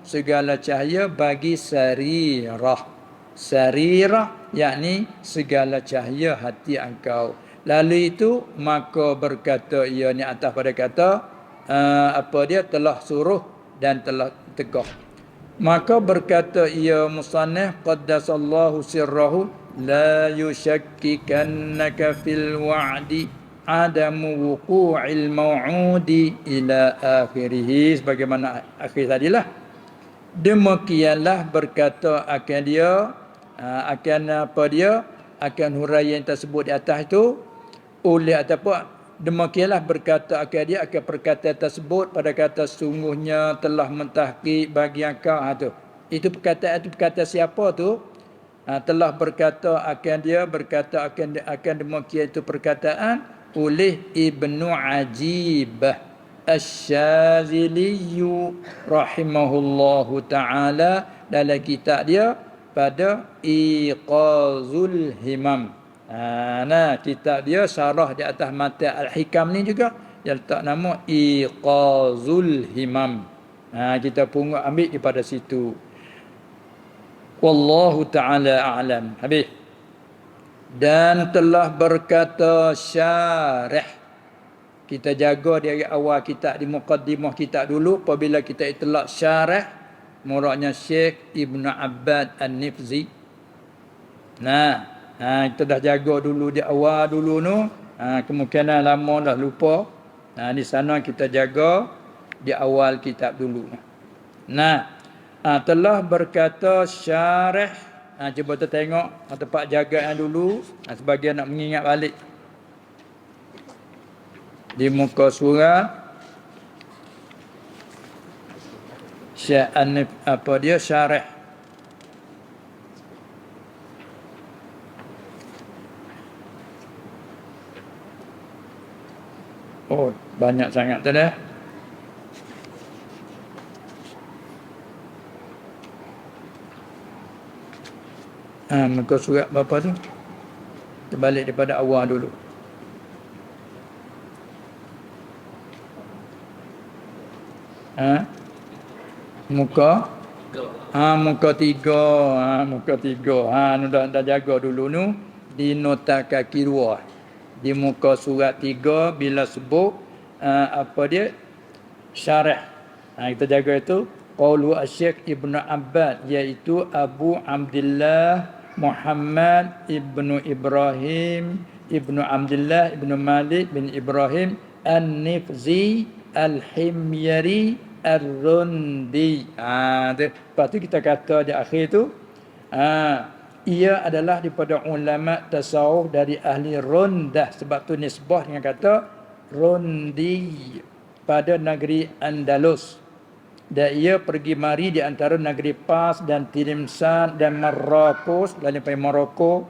segala cahaya bagi sarirah. Sarirah yakni segala cahaya hati engkau. Lalu itu maka berkata ia ni atas pada kata dia telah suruh dan telah tegah. Maka berkata ia musannaf qaddasallahu sirrahu la yushakkikannaka fil wa'di adamu wuqu'il maw'udi ila akhirih, sebagaimana akhir tadilah. Demikianlah berkata akan dia akan huraian tersebut di atas itu oleh ataupun demikianlah berkata akan dia akan perkataan tersebut pada kata sungguhnya telah mentahqiq bagi engkau itu perkataan siapa tu? Telah berkata akan dia berkata akan demikian itu perkataan oleh Ibnu Ajibah Asy-Syadzili rahimahullahu taala dalam kitab dia pada Iqazul Himam. Kitab dia syarah di atas matan Al-Hikam ni juga dia letak nama Iqazul Himam. Kita pungut ambil daripada situ. Wallahu taala a'lam. Habis. Dan telah berkata syarih. Kita jaga dari awal kitab, di muqaddimah kitab dulu, apabila kita itlaq syarih, muradnya Syekh Ibn Abbad An-Nifzi. Kita dah jaga dulu di awal dulu tu. Kemungkinan lama dah lupa. Di sana kita jaga di awal kitab dulu. Telah berkata syarih. Cuba kita tengok tempat jaga yang dulu. Sebagian nak mengingat balik. Di muka surat Syekh An-Nif syarih. Oh, banyak sangat tu dah. Muka surat berapa tu? Kita balik daripada awal dulu. Muka muka 3. Muka 3. Dah jaga dulu nu. di nota kaki 2 di muka surat 3 bila sebut apa dia syarah. Kita jaga itu qaulu Asy-Syaikh Ibnu Abbad, iaitu Abu Abdullah Muhammad Ibnu Ibrahim Ibnu Abdullah Ibnu Malik bin Ibrahim An-Nifzi Al-Himyari Ar-Rundi. Lepas tu kita kata di akhir tu ia adalah daripada ulama tasawuf dari ahli Rundah, sebab tu nisbah dengan kata Rundi pada negeri Andalus. Dan ia pergi mari di antara negeri Pas dan Tilimsan dan Marrakesh, lain pada Morocco,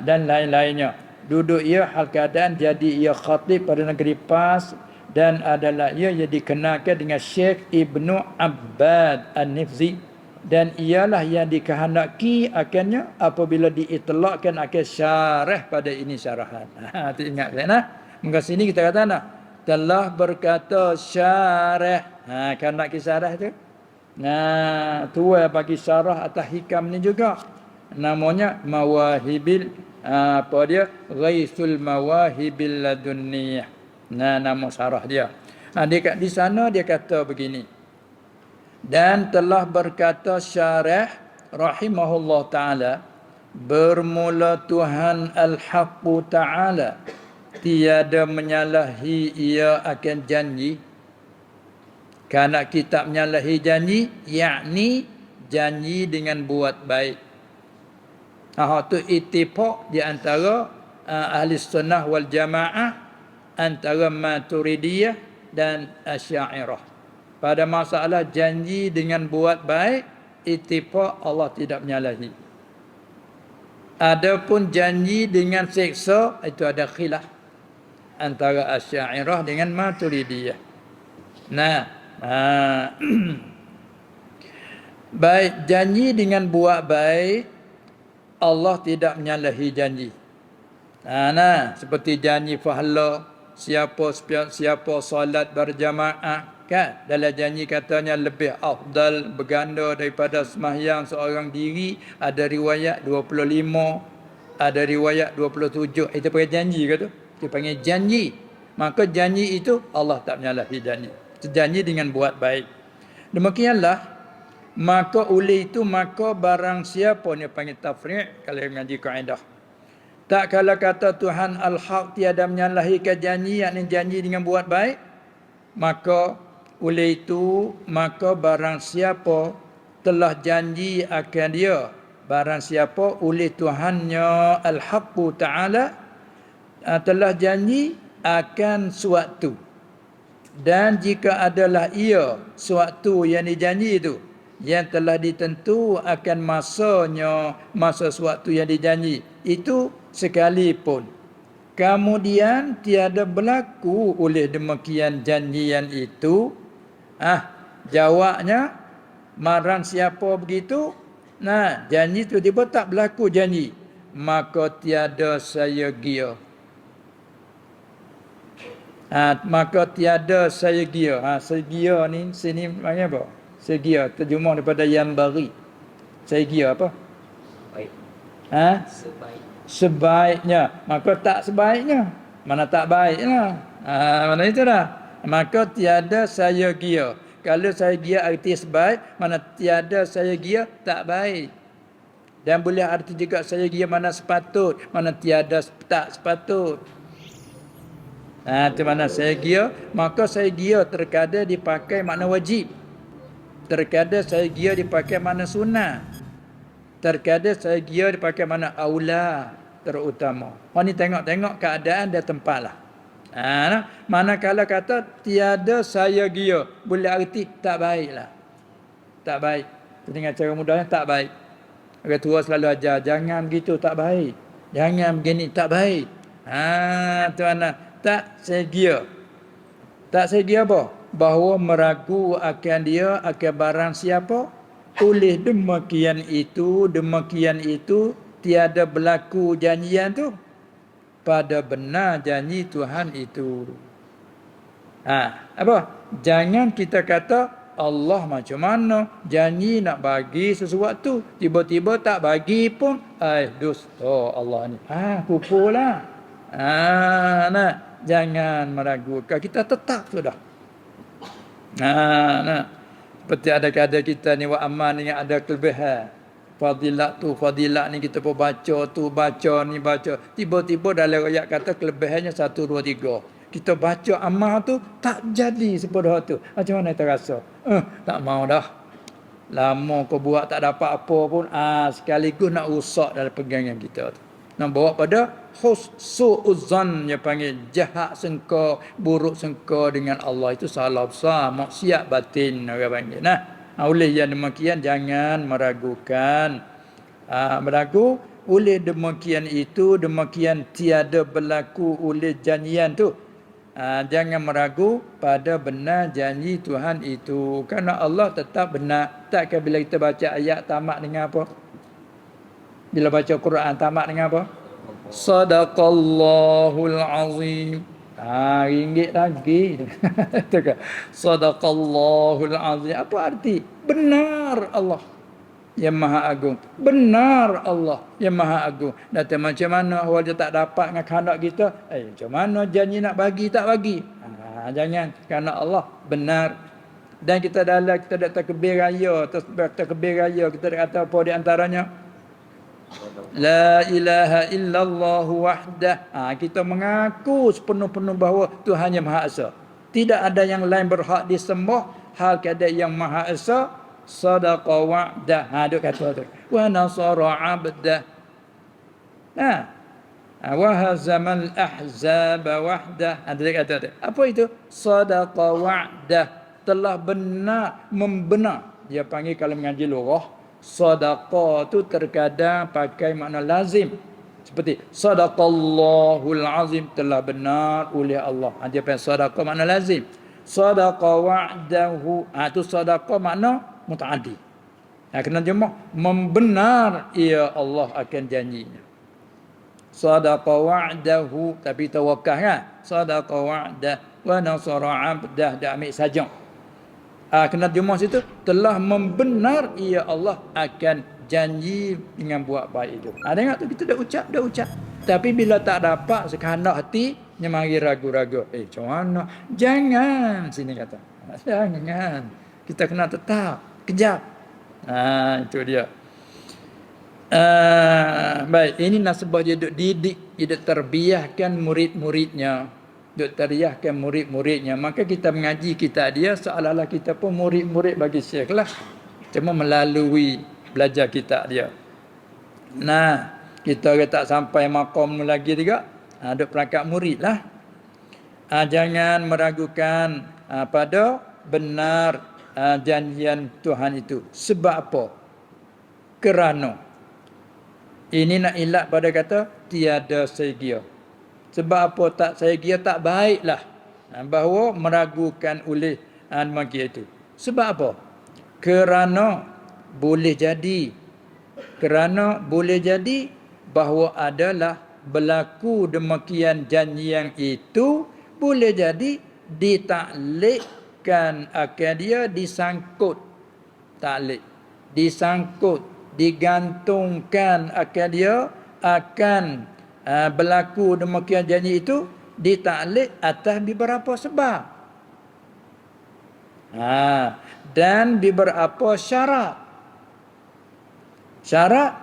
dan lain-lainnya. Duduk ia hal keadaan jadi ia khatib pada negeri Pas, dan adalah ia yang dikenalkan dengan Syekh Ibnu Abbad An-Nifzi, dan ialah yang dikehendaki akannya apabila diitlaqkan akan syarah pada ini syarahan. Tu ingat kan? Maka sini kita kata telah berkata syarah. Kan nak syarah tu. Tua bagi syarah atas hikam ni juga. Namanya Mawahibil Ghaisul Mawahibil Ladunniyah. Nama syarah dia. Di sana dia kata begini. Dan telah berkata syarah rahimahullah ta'ala, bermula Tuhan Al-Haqqu ta'ala tiada menyalahi ia akan janji. Kerana kita menyalahi janji, yakni janji dengan buat baik. Itu ittifaq di antara ahli sunnah wal jamaah, antara Maturidiyah dan Asy'ariyah. Pada masalah janji dengan buat baik, ittifaq Allah tidak menyalahi. Adapun janji dengan seksa, itu ada khilaf antara Asy'ariyah dengan Maturidiyah. Baik, janji dengan buat baik, Allah tidak menyalahi janji. Seperti janji pahala, siapa solat berjamaah, kan? Dalam janji katanya lebih afdal berganda daripada sembahyang seorang diri. Ada riwayat 25, ada riwayat 27. Itu panggil janji ke tu? Itu panggil janji. Maka janji itu Allah tak menyalahi janji. Janji dengan buat baik. Demikianlah, maka oleh itu maka barang siapa ni panggil tafri' kalau ngaji kaedah. Tak kala kata Tuhan Al-Haq tiada menyalahi janji, yakni janji dengan buat baik, maka oleh itu maka barang siapa telah janji akan dia, barang siapa oleh Tuhannya Al-Haqqu Ta'ala telah janji akan suatu, dan jika adalah ia suatu yang dijanji itu yang telah ditentu akan masa suatu yang dijanji itu sekalipun kemudian tiada berlaku oleh demikian janjian itu, jawabnya marang siapa begitu, janji tu tiba tak berlaku janji, maka tiada saya gia. Maka tiada saya gia. Saya gia ni sini maknanya apa? Saya gia terjemah daripada yang bari. Saya gia apa? Baik. Sebaiknya. Maka tak sebaiknya. Mana tak baiknya. Mana itu dah. Maka tiada saya gia. Kalau saya gia arti sebaik, mana tiada saya gia tak baik. Dan boleh arti juga saya gia mana sepatut, mana tiada tak sepatut. Itu mana saya gia. Maka saya gia terkadang dipakai makna wajib, terkadang saya gia dipakai makna sunnah, terkadang saya gia dipakai makna aula, terutama. Ni tengok-tengok keadaan dan tempat lah. Manakala kata tiada saya gia, boleh arti tak baik lah. Tak baik. Dengan cara mudahnya tak baik. Orang tua selalu ajar, jangan begitu, tak baik. Jangan begini, tak baik. Tuan tak segia. Tak segia apa? Bahawa meragu akan dia, akan barang siapa. Oleh demikian itu tiada berlaku janjian tu pada benar janji Tuhan itu. Apa? Jangan kita kata Allah macam mana janji nak bagi sesuatu, tiba-tiba tak bagi pun, dusta Allah ni. Pupulah. Nah, jangan meragukan. Kita tetap sudah. Nah. Seperti ada kadang kita ni wa aman ni ada kelebihan. Fadilat ni kita pun baca ni baca. Tiba-tiba dalam ayat kata kelebihannya 1 2 3. Kita baca amal tu tak jadi sepenuh tu. Macam mana kita rasa? Tak mau dah. Lama kau buat tak dapat apa pun, sekaligus nak rusak dalam pegangan kita tu. Nak bawa pada su'uzan, dia panggil jahat sangka, buruk sangka dengan Allah, itu salah besar, maksiat batin orang panggil. Oleh yang demikian jangan meragukan. Meragu oleh demikian itu, demikian tiada berlaku oleh janjian tu. Jangan meragu pada benar janji Tuhan itu. Kerana Allah tetap benar. Takkan bila kita baca ayat tamat dengan apa? Bila baca Quran tamat dengan apa? Sadaqallahul azim. Ringgit lagi. Sadaqallahul azim. Apa arti? Benar Allah yang Maha Agung. Benar Allah yang Maha Agung. Dan macam mana awal dia tak dapat dengan kehendak kita, macam mana janji nak bagi tak bagi. Jangan, kerana Allah benar. Dan kita dah takbir raya, takbir raya kita dah kata apa di antaranya? La ilaha illallah wahdah. Kita mengaku sepenuh-penuh bahawa Tuhan yang Maha Esa. Tidak ada yang lain berhak disembah hal keadaan yang Maha Esa. Sadaqa wa'dah. Duk kata tu. Wa nasara 'abdah. Wa hazamal ahzab wahdah. Dia kata tu. Apa itu? Sadaqa wa'dah. Telah benar, membenar. Dia panggil kalau mengaji lurah, sadaqa tu terkadang pakai makna lazim. Seperti sadaqallahul azim, telah benar oleh Allah. Dia panggil sadaqa makna lazim. Sadaqa wa'dahu. Itu sadaqa makna mutaaddi. Kena jemaah membenar ia Allah akan janjinya. Sadaqa wa'dahu, tapi tawakal kan? Sadaqa wa'dah wa nasara 'abdah, dah ambil saja. Kena jemaah situ telah membenar ia Allah akan janji dengan buat baik itu. Tengok tu kita dah ucap. Tapi bila tak dapat sekehendak hati, dia mari ragu-ragu. Macam mana? Jangan, sini kata. Jangan. Kita kena tetap kejap. Itu dia. Baik, ini nasabah dia duk didik, dia duk terbiahkan murid-muridnya, duk terbiahkan murid-muridnya. Maka kita mengaji kita dia seolah-olah kita pun murid-murid bagi Syekh lah. Cuma melalui belajar kita dia. Kita tak sampai maqam lagi juga, duk perangkat murid lah. Jangan meragukan pada benar janjian Tuhan itu. Sebab apa? Kerana ini nak ilat pada kata tiada segia. Sebab apa tak segia, tak baiklah bahawa meragukan oleh makia itu. Sebab apa? Kerana boleh jadi bahawa adalah berlaku demikian janjian itu, boleh jadi ditaklikkan akan dia disangkut, taklik disangkut, digantungkan akan dia akan berlaku demikian janji itu ditaklik atas beberapa sebab, dan beberapa syarat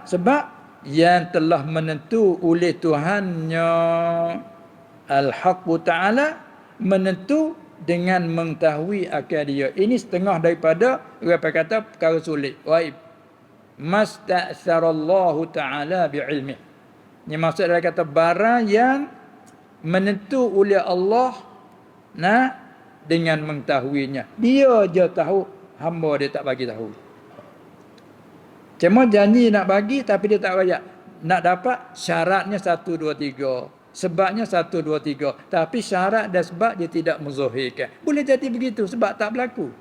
sebab yang telah menentu oleh Tuhannya Al-Haqq Ta'ala, menentu dengan mengetahui akan dia. Ini setengah daripada orang kata perkara sulit, waib. Masta'sarallahu Ta'ala bi'ilmih. Ini maksud dia kata barang yang menentu oleh Allah dengan mengetahuinya. Dia je tahu, hamba dia tak bagi tahu. Cuma janji nak bagi tapi dia tak bayar. Nak dapat syaratnya 1 2 3. Sebabnya 1 2 3. Tapi syarat dan sebab dia tidak menzahirkan. Boleh jadi begitu sebab tak berlaku.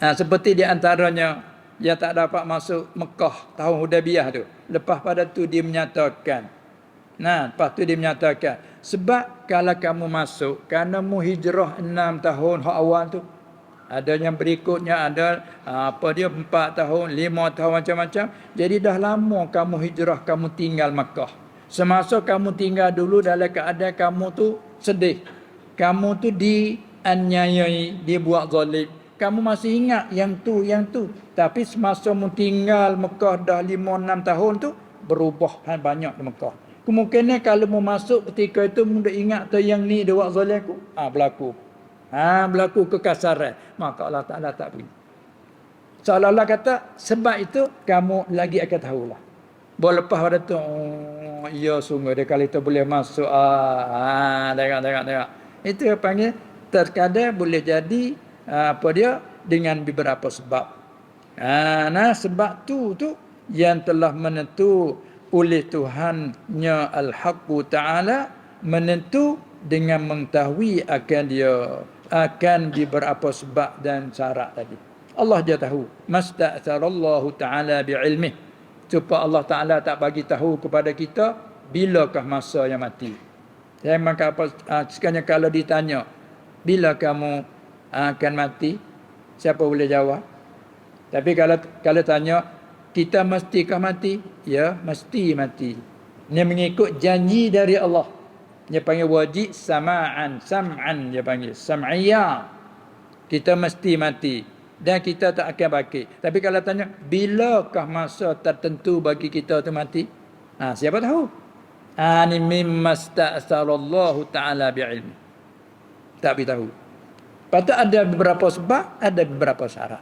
Seperti di antaranya dia tak dapat masuk Mekah tahun Hudaybiyah tu. Lepas pada tu dia menyatakan. Lepas tu dia menyatakan Sebab kalau kamu masuk, kerana mu hijrah 6 tahun hak awal tu, ada yang berikutnya, ada apa dia 4 tahun, 5 tahun macam-macam. Jadi dah lama kamu hijrah, kamu tinggal Makkah. Semasa kamu tinggal dulu dalam keadaan kamu tu sedih. Kamu tu dianiayai, dibuat zalim. Kamu masih ingat yang tu, yang tu. Tapi semasa mu tinggal Mekah dah 5-6 tahun tu, berubah banyak di Mekah. Kemungkinan kalau mu masuk ketika itu mu dah ingat tu yang ni dia buat zalim aku. Berlaku. Berlaku kekasaran. Maka Allah Ta'ala tak beri. Seolah-olah kata, sebab itu kamu lagi akan tahulah. Baru lepas pada tu, ya sungguh dia kalau kita boleh masuk. Tengok. Itu yang panggil, terkadang boleh jadi, apa dia, dengan beberapa sebab. Nah, sebab tu yang telah menentu oleh Tuhannya Al-Haqqu Ta'ala, menentu dengan mengetahui akan dia, akan beberapa sebab dan syarat tadi. Allah dia tahu. Masta'tharallahu ta'ala bi'ilmih. Supaya Allah Ta'ala tak bagi tahu kepada kita bilakah masa yang mati. Maka apa, sekiranya kalau ditanya, bila kamu akan mati, siapa boleh jawab? Tapi kalau tanya, kita mestikah mati? Ya, mesti mati. Ini mengikut janji dari Allah. Dia panggil wajib sama'an, sam'an dia panggil, sam'iyya. Kita mesti mati dan kita tak akan baki. Tapi kalau tanya, bilakah masa tertentu bagi kita tu mati? Siapa tahu? Ni mimma sta'sarallahu ta'ala bi'ilmi. Tak beritahu. Patut ada beberapa sebab, ada beberapa syarat.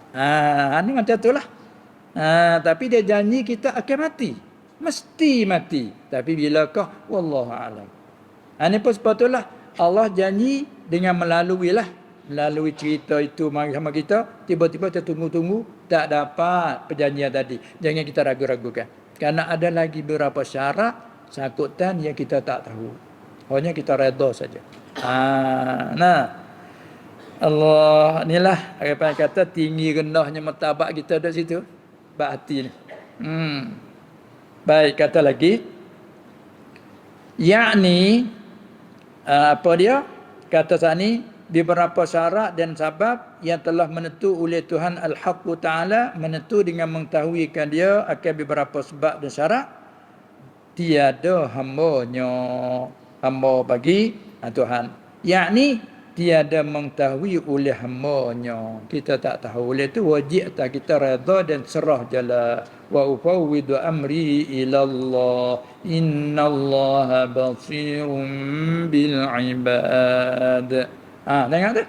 Ni macam itulah. Tapi dia janji kita akan mati. Mesti mati. Tapi bilakah? Wallahu a'lam. Ini pun sepatutlah Allah janji dengan melalui cerita itu mari sama kita, tiba-tiba kita tunggu-tunggu tak dapat perjanjian tadi. Jangan kita ragu-ragukan. Kerana ada lagi beberapa syarat sakutan yang kita tak tahu. Hanya kita redha saja. Allah, inilah apa yang kata tinggi rendahnya martabat kita di situ. Bab hati ni. Baik, kata lagi. Yakni apa dia? Kata sani beberapa syarat dan sebab yang telah menentu oleh Tuhan Al-Haqqu Ta'ala, menentu dengan mengetahuikan dia akan beberapa sebab dan syarat. Tiada hamba bagi Tuhan. Yakni tiada mengetahui oleh hamba-Nya. Kita tak tahu. Oleh itu wajib atas kita redha dan serah jala. Wa ufawwidu amri ila Allah. Innallaha basirun bil ibad. Tengok tu.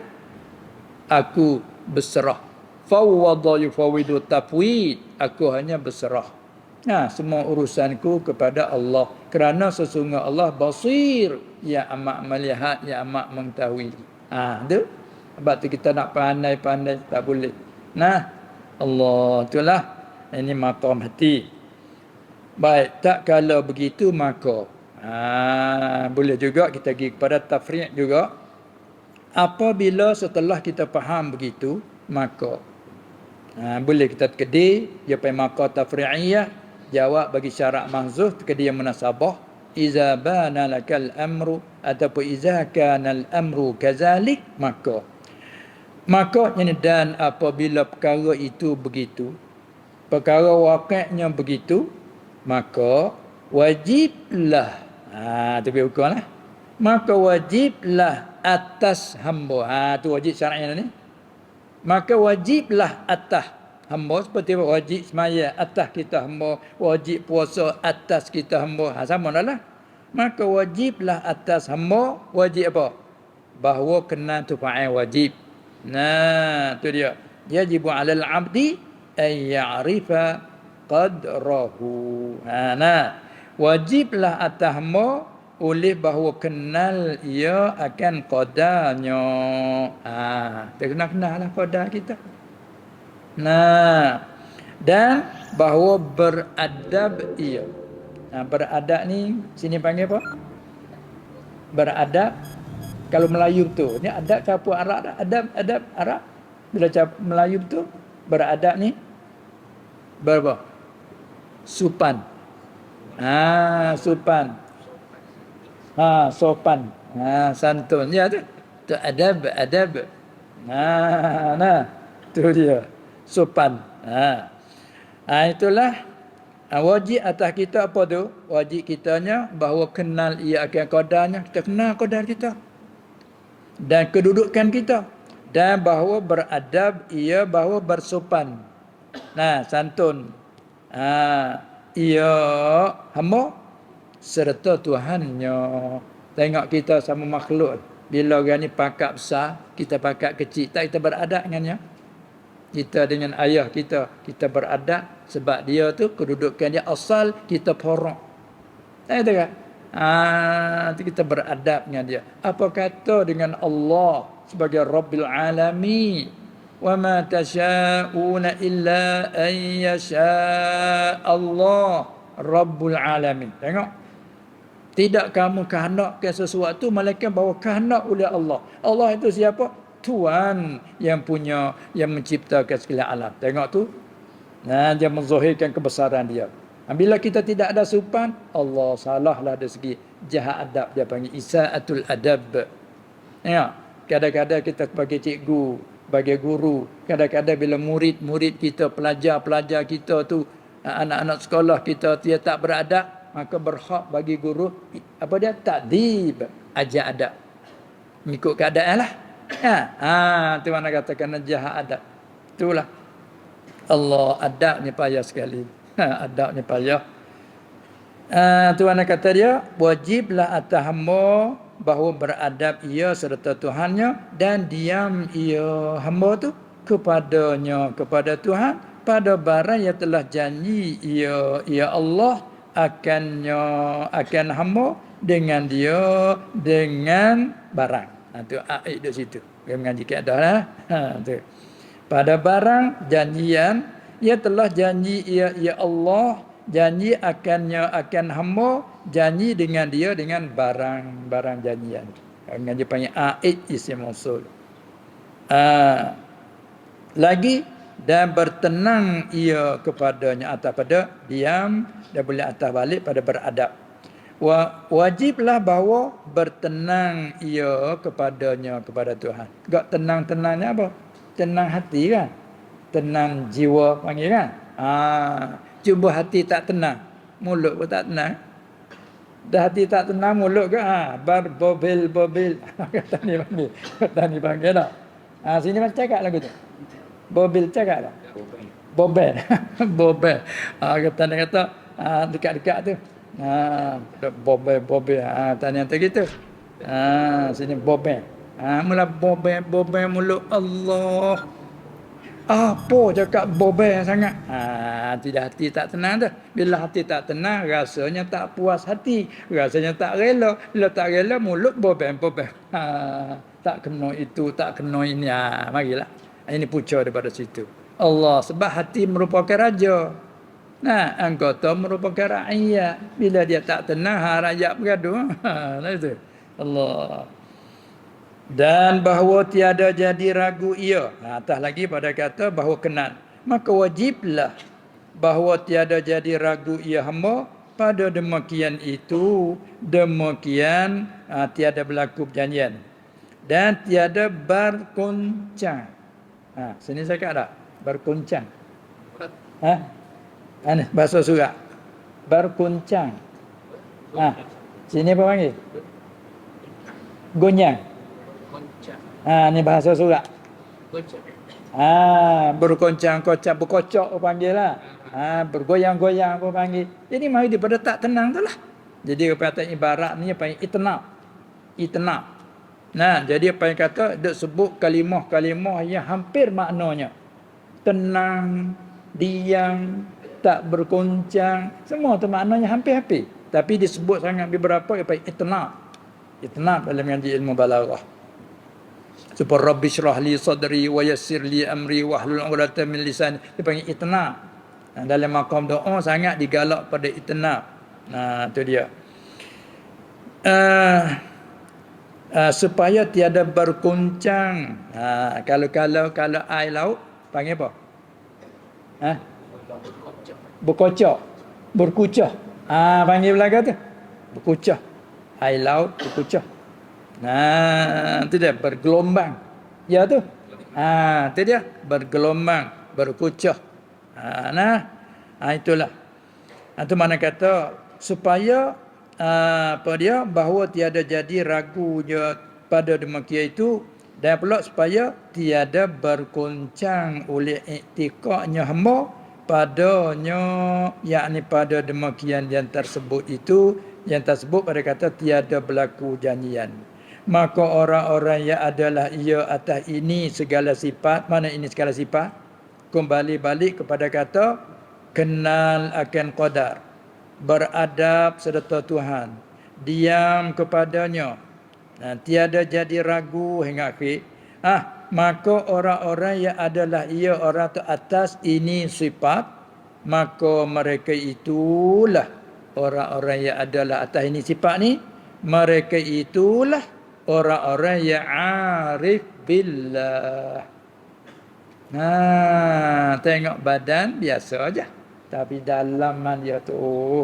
Aku berserah. Fawwada yufawwidu tafwid. Aku hanya berserah. Semua urusanku kepada Allah. Kerana sesungguhnya Allah basir. Ya amat melihat, ya amat mengetahui. Tu. Sebab tu kita nak pandai-pandai tak boleh. Allah itulah. Ini maqam hati. Baik, tak kalau begitu maka boleh juga kita pergi kepada tafri' juga. Apabila setelah kita faham begitu, maka boleh kita tekedi dia panggil maka tafri'iyah, jawab bagi syarat mahzuf tekedi yang munasabah. Iza bana lakal amru ataupun iza kana al amru kazalik, maka ini dan apabila perkara itu begitu, perkara waqi'nya begitu, maka wajiblah tapi hukumlah, maka wajiblah atas hamba. Tu wajib syar'inya ni. Maka wajiblah atas hamba, seperti wajib semaya atas kita hamba, wajib puasa atas kita hamba. Sama dah lah. Maka wajiblah atas hamba, wajib apa? Bahawa kena tu fa'il wajib. Tu dia. Yajibu 'alal 'abdi ay ya'rifa qadrahu. Wajiblah atas hamba oleh bahawa kenal ia akan qadarnya. Kita kenal lah qadar kita. Dan bahawa beradab ia. Beradab ni sini panggil apa? Beradab. Kalau Melayu tu, ni adab campur Arab dah. Adab Arab. Bila Melayu tu beradab ni berapa? Supan. Supan. Sopan. Santun. Ya tu. Tu adab, adab. Nah, tu dia. Sopan. Itulah wajib atas kita apa tu? Wajib kitanya bahawa kenal ia akan qadarnya. Kita kenal qadar kita. Dan kedudukan kita. Dan bahawa beradab ia bahawa bersopan. Santun. Ia hamba serta Tuhannya. Tengok kita sama makhluk. Bila orang ni pakak besar, kita pakak kecil. Tak kita beradab dengannya. Kita dengan ayah kita beradab. Sebab dia tu kedudukan dia asal kita porok. Tak kata kan? Kita beradab dengan dia. Apa kata dengan Allah sebagai Rabbil Alamin? Wa ma tasha'una illa an yasha' Allah Rabbul Alamin. Tengok. Tidak kamu kehendakkan sesuatu melainkan bahawa kehendak oleh Allah. Allah itu siapa? Tuhan yang menciptakan segala alam. Tengok tu. Dia menzahirkan kebesaran dia. Bila kita tidak ada sopan, Allah salahlah dari segi jahat adab. Dia panggil isa'atul adab. Ya, kadang-kadang kita sebagai cikgu, sebagai guru, kadang-kadang bila murid-murid kita, pelajar-pelajar kita tu, anak-anak sekolah kita dia tak beradab, maka berhak bagi guru apa dia takdib, ajar adab. Mengikut keadaan lah. Tu mana katakan jahat adab. Itulah. Allah adabnya payah sekali. Adabnya payah. Tuhan kata dia, wajiblah atas hamba bahawa beradab ia serta Tuhannya dan diam ia hamba tu kepadanya, kepada Tuhan pada barang yang telah janji ia Allah akan hamba dengan dia dengan barang. Tu ayat di situ. Dia mengaji keadaan lah. Tu. Pada barang janjian ia telah janji ia Allah janji akan hamba janji dengan dia dengan barang janjian. Mengaji panggil ayat isim mausul. Lagi dan bertenang ia kepadanya atas pada diam dan boleh atas balik pada beradab. Wajiblah bahawa bertenang ia kepadanya kepada Tuhan. Gak tenang-tenangnya apa? Tenang hati kan? Tenang jiwa panggil kan? Cuba hati tak tenang, mulut pun tak tenang. Dah hati tak tenang, mulut ke? Berbobil-bobil. Kata ni panggil tak? Sini macam cakap lagu tu. Bobil cakap tak? Bobel. Bobel. Kata dekat-dekat tu. Bobel. Tanya tu gitu. Sini bobel. Mula bobel mulut Allah. Apa cakap bobel sangat? Tidak hati tak tenang tu. Bila hati tak tenang, rasanya tak puas hati. Rasanya tak rela. Bila tak rela, mulut bobel. Tak kena itu, tak kena ini. Marilah. Ini punca daripada situ. Allah, sebab hati merupakan raja. Anggota merupakan rakyat. Bila dia tak tenang, rakyat bergaduh. Itu. Allah. Dan bahawa tiada jadi ragu ia. Atas lagi pada kata bahawa kenal. Maka wajiblah bahawa tiada jadi ragu ia hamba. Pada demikian itu, demikian tiada berlaku perjanjian. Dan tiada berkuncang. Sini saya kata tak? Berkuncang. Bahasa surat. Berkuncang. Sini apa panggil? Goncang. Ni bahasa surat. Berkoncang-koncang, berkocok apa panggil lah. Bergoyang-goyang apa panggil. Jadi mari daripada tak tenang tu lah. Jadi perkataan ibarat ni apa yang itnab. Jadi apa yang kata dia sebut kalimah-kalimah yang hampir maknanya tenang, diam, tak bergoncang, semua tu maknanya hampir-hampir. Tapi disebut sangat beberapa apa itnab. Itnab dalam ngaji ilmu balaghah. Supaya Rabbi syrah li sadri wa yassir li amri wahlul 'uqdatam min lisani. Dia panggil itnab. Dalam maqam doa sangat digalak pada itnab. Tu dia. Supaya tiada berkuncang. Kalau air laut panggil apa? Berkocok. Berkucah. Panggil belaka tu. Berkucah. Air laut berkucah. Itu dia bergelombang. Ya tu. Itu dia bergelombang, berkucah. Itulah. Itu mana kata supaya apa dia bahawa tiada jadi ragu je pada demikian itu, dan pula supaya tiada bergoncang oleh iktikadnya hamba padanya, yakni pada demikian yang tersebut itu, yang tersebut pada kata tiada berlaku janjian. Maka orang-orang yang adalah ia atas ini segala sifat, mana ini segala sifat, kembali balik kepada kata kenal akan qadar, beradab serta Tuhan, diam kepadanya, tiada jadi ragu hingga akhir. Maka orang-orang yang adalah ia orang tu atas ini sifat, maka mereka itulah orang-orang yang adalah atas ini sifat ni, mereka itulah orang-orang yang arif billah. Tengok badan biasa aja, tapi dalaman dia tu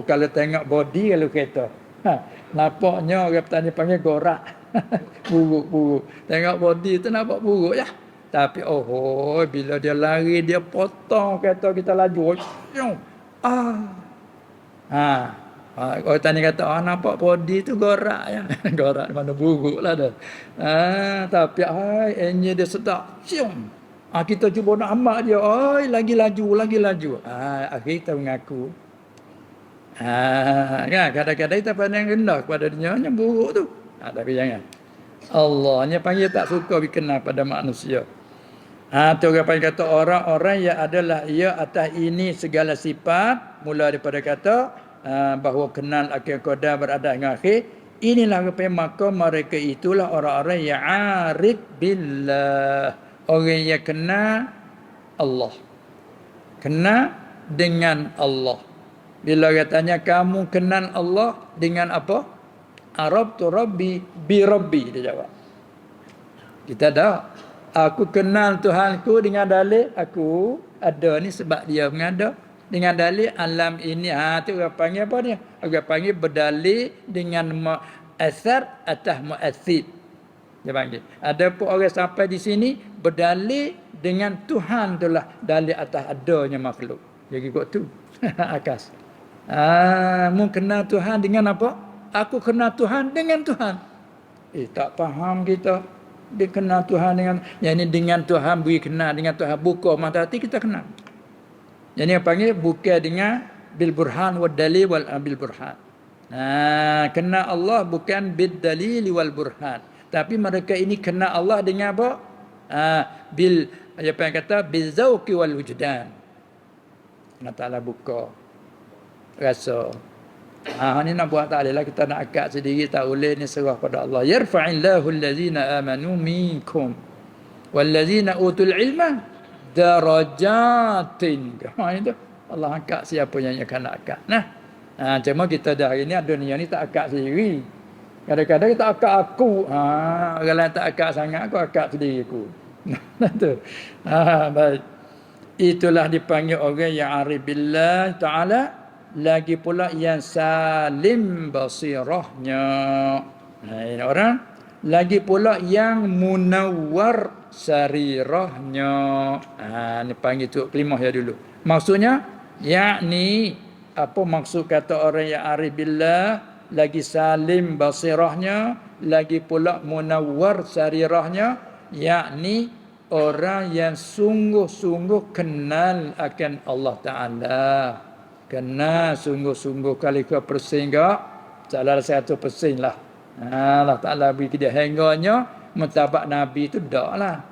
kalau tengok body, kalau kereta nampaknya orang petani panggil gorak. Buruk-buruk. Tengok body tu nampak buruk ya, tapi bila dia lari, dia potong kereta kita laju. Orang tani kata nampak body tu gorak ya. Gorak mana buruk lah dah. Tapi enjin dia sedap. Kita cuba nak amak dia, lagi laju. Akhir kita mengaku. Kadang-kadang kita pandang rendah kepada dia, yang buruk tu. Tapi jangan. Allahnya panggil tak suka dikenal pada manusia. Tu orang panggil kata orang-orang yang adalah ia atas ini segala sifat, mula daripada kata bahawa kenal akhir qadar berada dengan akhir. Inilah maka mereka itulah orang-orang yang arif billah. Orang yang kenal Allah, kenal dengan Allah. Bila katanya kamu kenal Allah dengan apa? Arabtu Rabbi bi Rabbi, dia jawab. Kita dah, aku kenal Tuhanku dengan dalil aku ada ni sebab dia mengada. Dengan dalil alam ini, tu orang panggil apa dia? Orang panggil berdalil dengan mu'athar atas mu'athid. Dia panggil. Ada pun orang sampai di sini berdalil dengan Tuhan itulah dalil atas adanya makhluk. Jadi kok tu. Akas. Mu kenal Tuhan dengan apa? Aku kenal Tuhan dengan Tuhan. Tak faham kita. Dia kenal Tuhan dengan, yang ini dengan Tuhan beri kenal dengan Tuhan, buka mata hati kita kenal. Yang ini panggil bukan dengan bil burhan wal dalil wal bil burhan. Kenal Allah bukan bil dalil wal burhan. Tapi mereka ini kenal Allah dengan apa? Bil, apa yang kata, bil zauqi wal wujdan. Allah Ta'ala buka rasa. Ni nak buat tak adalah kita nak akad sendiri, tak boleh, ni serah pada Allah. Yarfa'illahu allazina amanu minkum wallazina utul ilma darajatin. Itu Allah angkat siapa yang akan nak akad. Cuma kita dah hari ni dunia ni tak akad sendiri. Kadang-kadang kita akad aku. Orang lain tak akad sangat, aku akad sendiri aku. Tu. Baik. Itulah dipanggil orang yang arif billah ta'ala. Lagi pula yang salim basirahnya. Ini orang. Lagi pula yang munawwar sarirahnya. Ini panggil tu kelimah ya dulu. Maksudnya, yakni apa maksud kata orang yang arif billah, lagi salim basirahnya, lagi pula munawwar sarirahnya, yakni orang yang sungguh-sungguh kenal akan Allah Ta'ala. Kenal sungguh-sungguh, kali ke persen ke, salah satu persen lah. Allah Ta'ala beri dia hengganya, mentabak Nabi itu dak lah.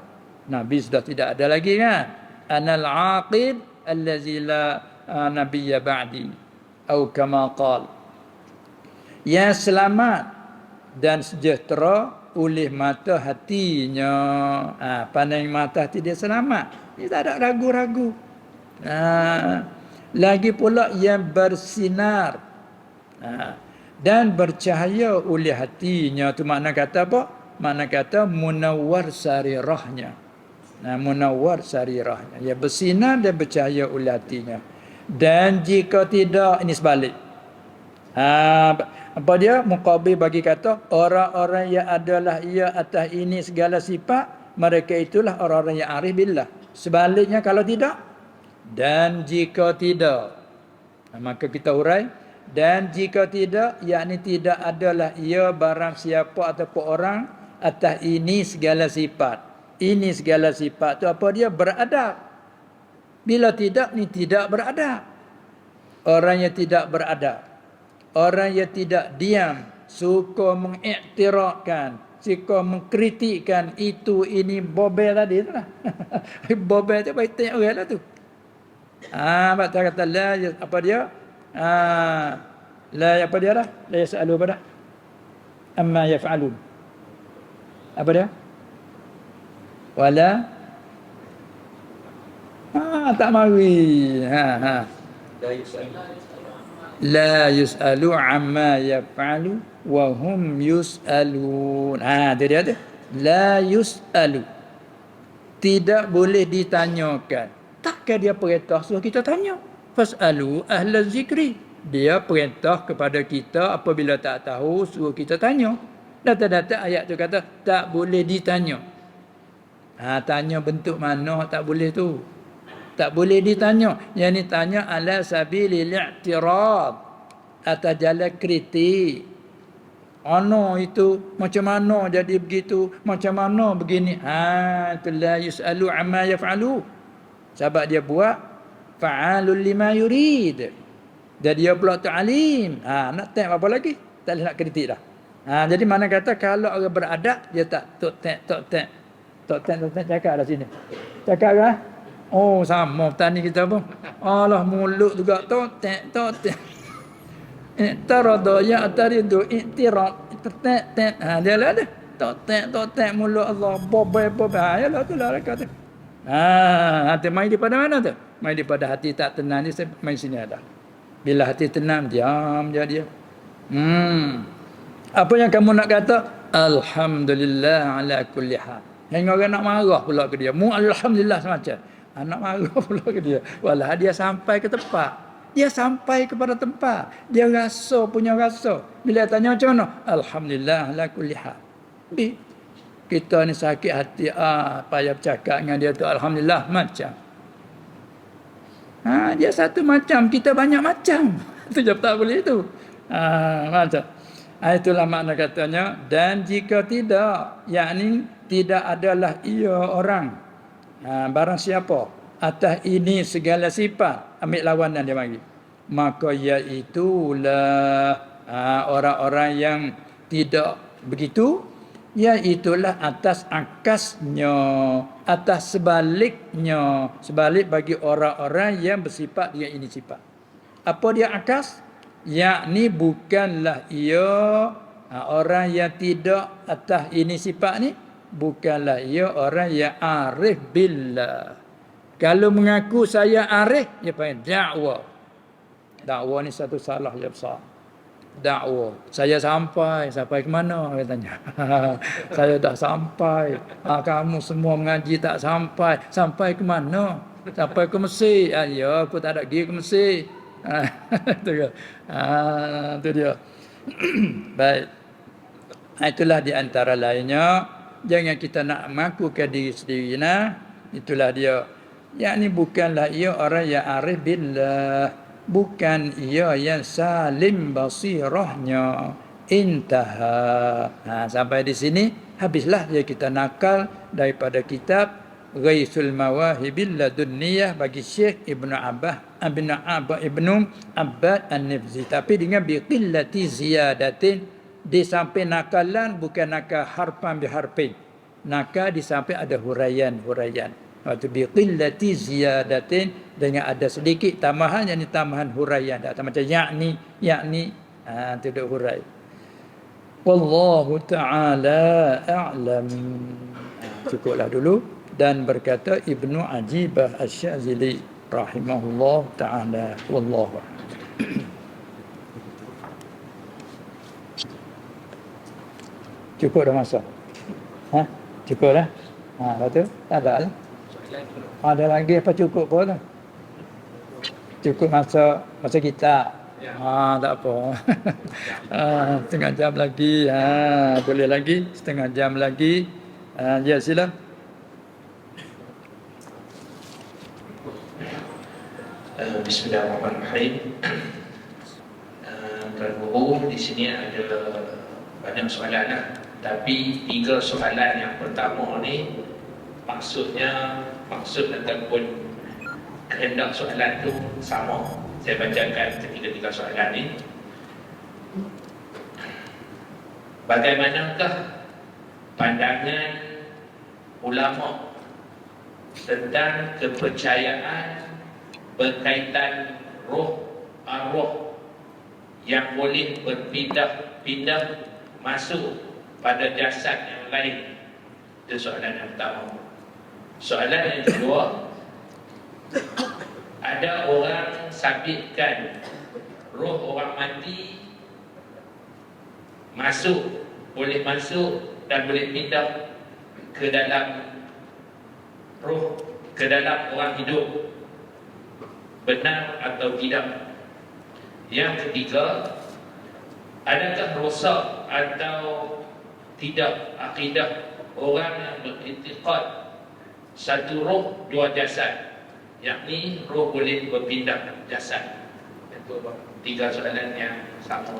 Nabi sudah tidak ada lagi kan. Anal aqid allazi la nabiyya ba'di. Atau kama qal. Yang selamat dan sejahtera oleh mata hatinya. Pandang mata hati dia selamat. Dia tak ada ragu-ragu. Lagi pula yang bersinar dan bercahaya oleh hatinya. Tu makna kata apa? Makna kata munawwar sarirahnya. Munawwar sarirahnya. Yang bersinar dan bercahaya oleh hatinya. Dan jika tidak, ini sebalik. Apa dia? Muqabil bagi kata orang-orang yang adalah ia atas ini segala sifat, mereka itulah orang-orang yang arif billah. Sebaliknya kalau tidak, dan jika tidak, maka kita urai, dan jika tidak, yakni tidak adalah ia barang siapa ataupun orang atas ini segala sifat. Ini segala sifat tu apa dia? Beradab. Bila tidak, ni tidak beradab. Orang yang tidak beradab, orang yang tidak diam, suka mengiktirafkan, suka mengkritikkan itu ini bobel tadi tu lah. Bobel tu baik tengok orang lah tu. Baca kata la apa dia? La apa dia dah? La yasalu apa dah? Amma yaf'alun. Apa dia? Wala tak mari. La yus'alu amma yaf'alu wa hum yus'alun. Itu dia tu. La yus'alu. Tidak boleh ditanyakan. Takkan dia perintah suruh kita tanya. Fas'alu ahla zikri. Dia perintah kepada kita apabila tak tahu suruh kita tanya. Data-data ayat tu kata tak boleh ditanya. Tanya bentuk mana tak boleh tu. Tak boleh ditanya. Yang ni tanya ala sabilil i'tirad. Atas jalan kritik. Itu macam mana jadi begitu, macam mana begini. Itu la yus'alu amma yaf'alu. Sebab dia buat fa'alul lima yurid. Dan dia pula ta'alim. Nak tengok apa lagi? Tak boleh nak kritik dah. Jadi mana kata kalau orang beradab dia tak tok tek cakap dah sini. Cakap kan? Oh sama petani kita pun. Allah mulut juga tok tek. Tarada ya taridu i'tirad tek. Dia lah ada. Tok tek mulut Allah bobel. Yalah tu lah kata. Hati mai daripada mana tu? Mai daripada hati tak tenang ni mai sini ada. Bila hati tenang diam je dia. Apa yang kamu nak kata? Alhamdulillah ala kulli hal. Hingga orang nak marah pula ke dia. Alhamdulillah semacam. Nak marah pula ke dia. Walah dia sampai ke tempat. Dia sampai kepada tempat. Dia punya rasa. Bila tanya macam mana? Alhamdulillah ala kulli hal. Kita ni sakit hati. Payah bercakap dengan dia tu. Alhamdulillah macam. Dia satu macam. Kita banyak macam. Itu je tak boleh tu. Macam. Itulah makna katanya. Dan jika tidak. Yakni tidak adalah ia orang. Barang siapa. Atas ini segala sifat. Ambil lawanan dia bagi. Maka iaitulah orang-orang yang tidak begitu. Iaitulah atas akasnya. Atas sebaliknya. Sebalik bagi orang-orang yang bersifat dengan ini sifat. Apa dia akas? Yakni bukanlah ia orang yang tidak atas ini sifat ni. Bukanlah ia orang yang arif billah. Kalau mengaku saya arif, dia panggil dakwah. Dakwah ni satu salah yang besar. Dakwah. Saya sampai ke mana? Dia tanya. Saya dah sampai. Kamu semua mengaji tak sampai. Sampai ke mana? Sampai ke Mesir. Ya, aku tak ada pergi ke Mesir. Itu dia. Itu dia. Baik. Itulah di antara lainnya. Jangan kita nak mengakukan diri sendiri. Itulah dia. Yang ni bukanlah ia orang yang arif billah. Bukan ia yang salim basirahnya. Intaha. Sampai di sini habislah dia kita nakal daripada kitab Ghaisul Mawahibil Ladunniyah bagi Syekh Ibnu Abbas An-Nifzi. Tapi dengan biqillati ziyadatin, disampai nakalan bukan nakal harfan biharfin. Nakal disampai ada huraian. Waktu biqillati ziyadatin, dengan ada sedikit tambahan, yang ini tambahan huraian. Tak macam yakni tidak hurai. Wallahu ta'ala a'lam. Cukuplah dulu. Dan berkata Ibnu Ajibah Asy-Syazili rahimahullah ta'ala. Wallahu a'lam. Cukup dah masa? Cukup dah? Lepas tu? Tak ada lah. Ada lagi apa cukup pun lah. Cukup masa kita. Tak apa. Setengah jam lagi. Boleh lagi. Setengah jam lagi. Ya, sila. Bismillahirrahmanirrahim. Tuan Guru, di sini ada banyak soalan lah. Tapi 3 soalan yang pertama ni maksud ataupun kehendak soalan tu sama. Saya bacakan ketiga-tiga soalan ni. Bagaimanakah pandangan ulama tentang kepercayaan berkaitan roh arwah yang boleh berpindah-pindah masuk pada jasad yang lain? Itu soalan yang pertama. Soalan yang kedua, ada orang sabitkan roh orang mati boleh masuk dan boleh pindah ke dalam roh, ke dalam orang hidup. Benar atau tidak? Yang ketiga, adakah rosak atau tidak akidah orang yang beriktikad satu roh dua jasad, yakni roh boleh berpindah jasad? Itu 3 soalan yang sama.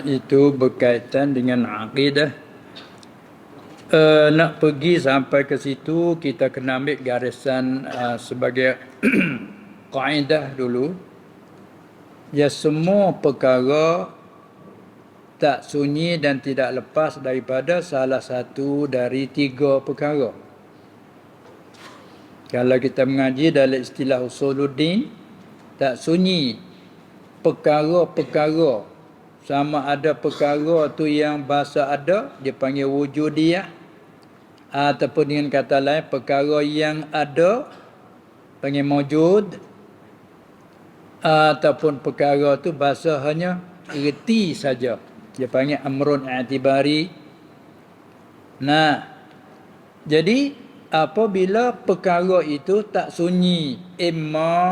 Itu berkaitan dengan akidah. Nak pergi sampai ke situ, kita kena ambil garisan sebagai kaedah dulu. Ya, semua perkara tak sunyi dan tidak lepas daripada salah satu dari 3 perkara. Kalau kita mengaji dalam istilah usuluddin, tak sunyi perkara-perkara. Sama ada perkara tu yang bahasa ada, dia panggil wujudiyah. Ataupun dengan kata lain, perkara yang ada, panggil mawjud. Ataupun perkara tu bahasa hanya erti saja, dia panggil amrun i'tibari. Jadi apabila perkara itu tak sunyi, imma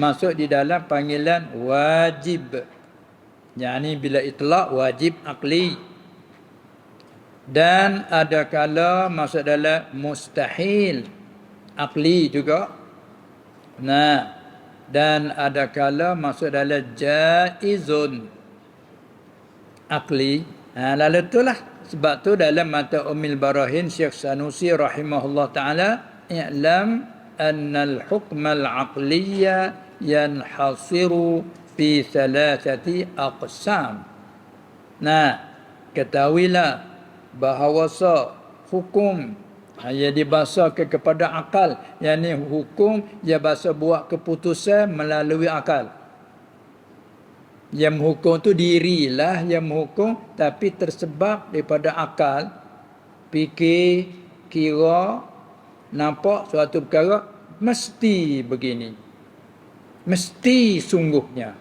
masuk di dalam panggilan wajib, yakni bila itlaq wajib akli, dan ada kala masuk dalam mustahil akli juga. Dan ada kala masuk dalam jaizun akli. Lalu itulah sebab tu dalam mata Ummul Barahin Syekh Sanusi rahimahullah taala, i'lam anna al-hukm al-aqliyya yanhasiru fi 3 aqsam. Ketahuilah bahawa hukum ia dibahasakan kepada akal, yakni hukum dia bahasa buat keputusan melalui akal. Yang menghukum tu dirilah yang menghukum, tapi tersebab daripada akal, fikir, kira, nampak suatu perkara mesti begini, mesti sungguhnya.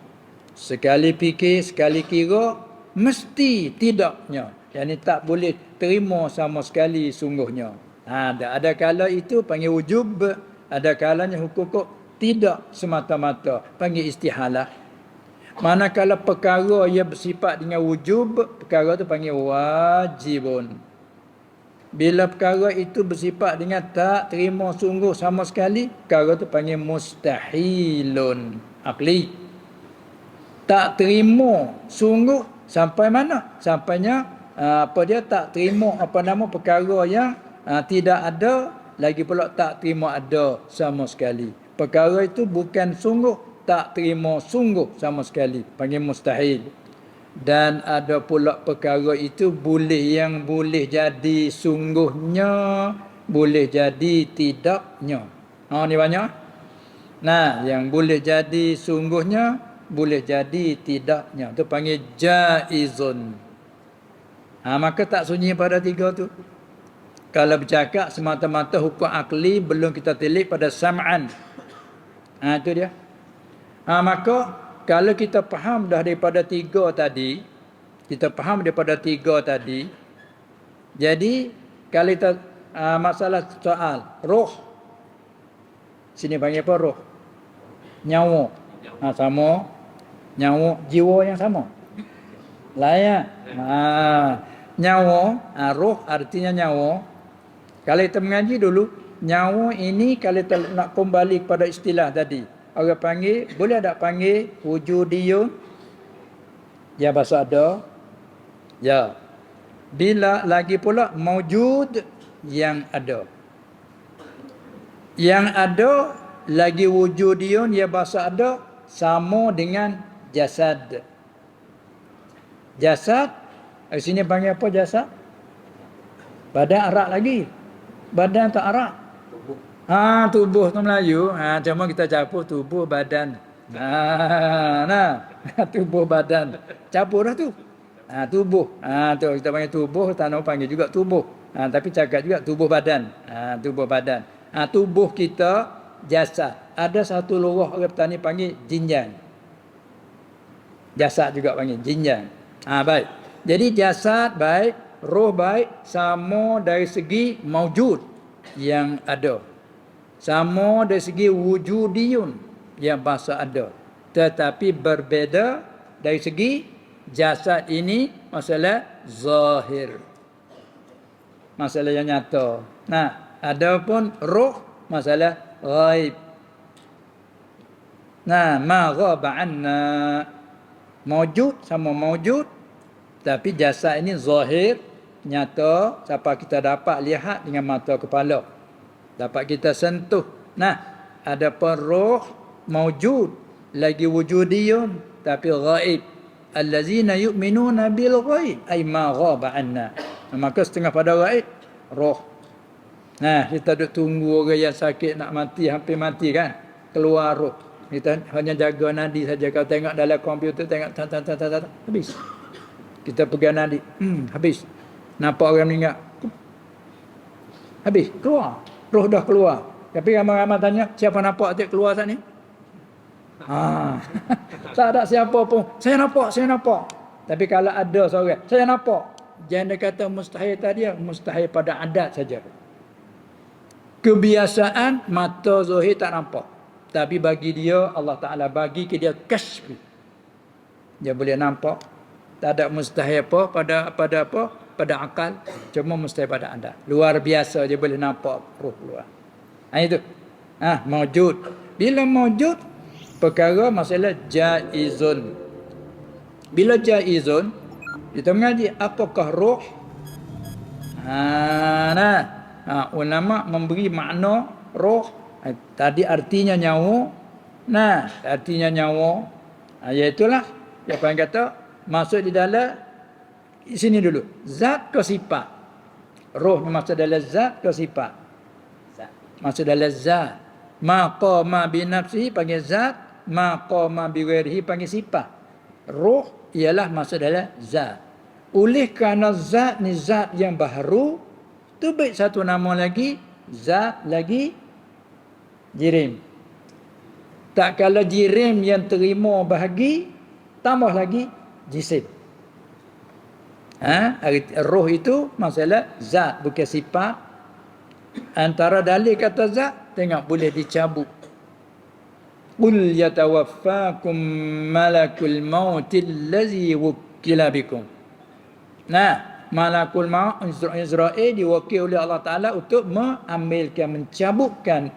Sekali fikir, sekali kira, mesti tidaknya, yakni tak boleh terima sama sekali sungguhnya. Ada kala itu panggil wujub, ada kalanya hukum tidak semata-mata, panggil istihalah. Manakala perkara yang bersifat dengan wujub, perkara itu panggil wajibun. Bila perkara itu bersifat dengan tak terima sungguh sama sekali, perkara itu panggil mustahilun akli. Tak terima sungguh sampai mana? Sampainya dia tak terima perkara yang tidak ada, lagi pula tak terima ada sama sekali. Perkara itu bukan sungguh, tak terima sungguh sama sekali, panggil mustahil. Dan ada pula perkara itu yang boleh jadi sungguhnya, boleh jadi tidaknya. Ni banyak. Yang boleh jadi sungguhnya, boleh jadi tidaknya, itu panggil jaizun. Maka tak sunyi pada 3 tu. Kalau bercakap semata-mata hukum akli, belum kita telik pada sam'an. Itu dia. Maka kalau kita faham dah daripada 3 tadi, jadi kalau kita masalah soal roh, sini panggil apa roh? Nyawa. Sama. Nyawa, jiwa yang sama. Layak. Nyawa, roh artinya nyawa. Kalau kita mengaji dulu, nyawa ini kalau kita nak kembali kepada istilah tadi, orang panggil, boleh tak panggil wujudiyun? Ya, bahasa ada. Ya. Bila lagi pula maujud yang ada. Yang ada lagi wujudiyun, ya bahasa ada, sama dengan jasad. Jasad, di sini panggil apa jasad? Badan arak lagi. Badan tak arak. Tubuh tu Melayu. Cuma kita campur tubuh badan. Tubuh badan. Campur dah tu. Tubuh. Tu kita panggil tubuh, tanah panggil juga tubuh. Tapi cakap juga tubuh badan. Tubuh badan. Tubuh kita jasad. Ada satu luah orang petani panggil jinjang. Jasad juga panggil jinjang. Baik. Jadi jasad baik, roh baik, sama dari segi maujud yang ada. Sama dari segi wujudiyun yang bahasa ada. Tetapi berbeza dari segi jasad ini masalah zahir. Masalah yang nyata. Adapun roh masalah ghaib. Ma ghaba anna. Maujud sama maujud, tapi jasad ini zahir, nyata, siapa kita dapat lihat dengan mata kepala. Dapat kita sentuh. Adapun roh maujud, lagi wujudiyun, tapi ghaib. Allazina yu'minuna bil ghaib, ay ma ghaba anna. Maka setengah pada ghaib, roh. Kita duduk tunggu orang yang sakit nak mati, hampir mati kan, keluar roh. Kita hanya jaga nadi saja. Kalau tengok dalam komputer, tengok habis. Kita pegang nadi, habis. Nampak orang meninggal, habis, keluar. Roh dah keluar. Tapi ramai-ramai tanya, siapa nampak dia keluar saat ni? Tak ada siapa pun. Saya nampak. Tapi kalau ada seorang, saya nampak. Jangan dia kata mustahil tadi, mustahil pada adat saja. Kebiasaan mata zahir tak nampak. Tapi bagi dia, Allah Ta'ala bagi ke dia kashf. Dia boleh nampak. Tak ada mustahil apa pada akal. Cuma mustahil pada anda. Luar biasa dia boleh nampak roh keluar. Itu. Maujud. Bila maujud, perkara masalah jaizun. Bila jaizun, kita mengaji apakah roh? Ulama memberi makna roh. Tadi artinya nyawa. Artinya nyawa. Iaitulah yang paling kata masuk di dalam sini dulu. Zat ke sifat. Roh masuk dalam zat ke sifat. Masuk dalam zat. Ma qama bi nafsihi panggil zat, ma qama bi ghairihi panggil sifat. Roh ialah masuk dalam zat. Oleh kerana zat ni zat yang baharu, tu baik satu nama lagi, zat lagi jirim. Tak kala jirim yang terima bahagi, tambah lagi jisim. Roh itu masalah zat, bukan sifat. Antara dalil kata zat, tengok boleh dicabut. Qul yatawaffakum malakul mautil ladzi wukkila bikum. Malakul maut Israel diwakil oleh Allah Ta'ala untuk mengambilkan, mencabutkan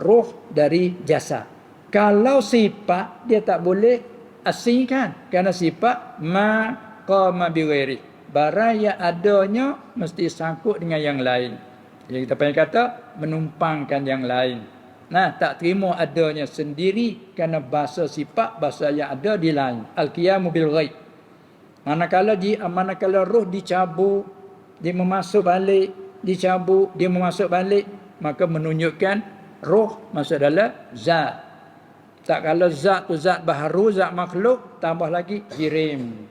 roh dari jasad. Kalau sifat, dia tak boleh asingkan. Kerana sifat ma qama bi ghairi. Barang yang adanya mesti sangkut dengan yang lain. Jadi kita panggil kata menumpangkan yang lain. Tak terima adanya sendiri kerana bahasa sifat, bahasa yang ada di lain. Al-qiyamu bil ghaib. Manakala roh dicabut, dia memasuk balik, dicabut, dia memasuk balik, maka menunjukkan roh masuk dalam zat. Tak kalau zat tu zat baharu, zat makhluk, tambah lagi jirim.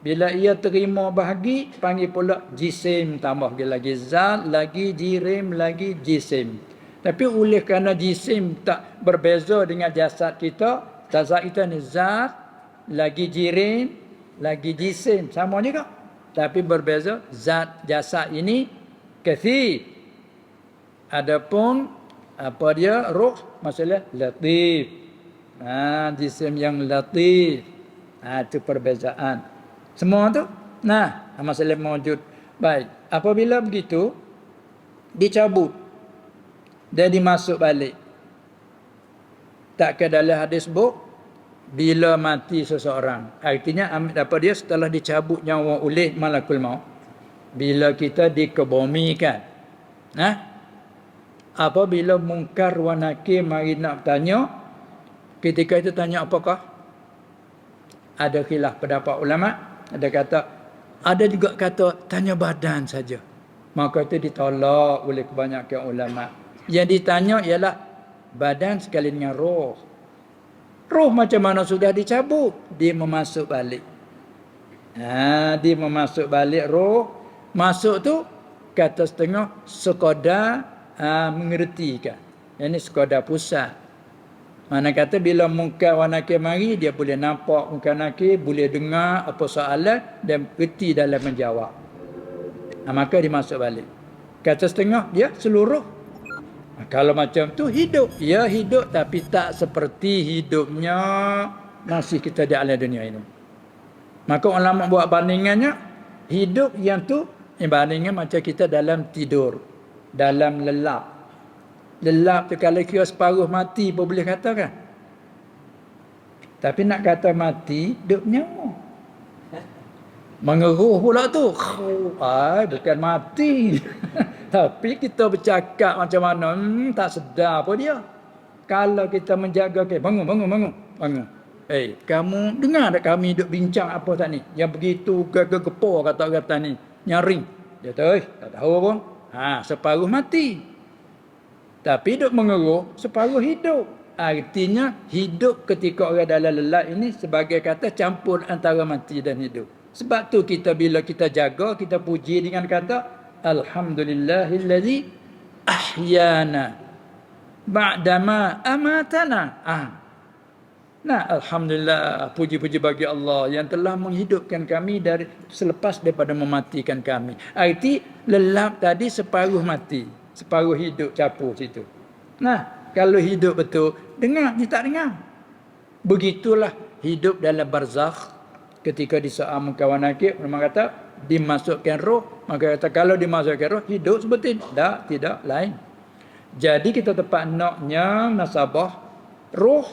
Bila ia terima bahagi, panggil pula jisim, tambah lagi zat, lagi jirim, lagi jisim. Tapi oleh kerana jisim tak berbeza dengan jasad kita, jasad kita ni zat, lagi jirim, lagi jisim, sama juga. Tapi berbeza, zat jasad ini kathir. Adapun apa dia roh masalah latif. Jisim yang latif. Itu perbezaan. Semua tu. Masalah mawjud. Baik. Apabila begitu, dicabut. Dia dimasuk balik. Tak ke dalam hadis sebut, bila mati seseorang. Artinya ambil apa dia setelah dicabut nyawa oleh malakul maut. Bila kita dikebumikan. Apabila mungkar wa nakir mari nak tanya, ketika itu tanya apakah? Ada khilaf pendapat ulama, ada juga kata tanya badan saja. Maka itu ditolak oleh kebanyakan ulama. Yang ditanya ialah badan sekali dengan roh. Roh macam mana sudah dicabut, dia memasuk balik. Dia memasuk balik roh. Masuk tu kata setengah sekadar mengertikan. Ini sekadar pusat. Mana kata bila munkar wa nakir mari, dia boleh nampak munkar nakir, boleh dengar apa soalan dan reti dalam menjawab. Maka dia masuk balik. Kata setengah, dia seluruh. Kalau macam tu hidup. Ya hidup tapi tak seperti hidupnya masih kita di alam dunia ini. Maka ulama buat bandingannya, hidup yang tu bandingan macam kita dalam tidur, dalam lelap. Lelap tu kalau kira separuh mati pun boleh katakan. Tapi nak kata mati, duk nyawa. Mengeruh pula tu. Bukan mati. Tapi kita bercakap macam mana, tak sedar pun dia. Kalau kita menjaga, bangun. Kamu dengar tak kami duk bincang apa tak ni? Yang begitu gepor kata-kata ni. Nyaring. Dia tahu, tak tahu pun. Separuh mati. Tapi duk mengeruh, separuh hidup. Artinya hidup ketika orang dalam lelap ini sebagai kata campur antara mati dan hidup. Sebab tu kita bila kita jaga, kita puji dengan kata alhamdulillahillazi ahyana ba'dama amatana. Alhamdulillah, puji-puji bagi Allah yang telah menghidupkan kami dari selepas daripada mematikan kami. Arti lelap tadi separuh mati, separuh hidup capur situ. Kalau hidup betul, dengar, dia tak dengar. Begitulah hidup dalam barzakh. Ketika di soal munkar wa nakir, memang kata dimasukkan roh. Maka kata kalau dimasukkan roh, hidup seperti tidak lain. Jadi kita tepat naknya nasabah, roh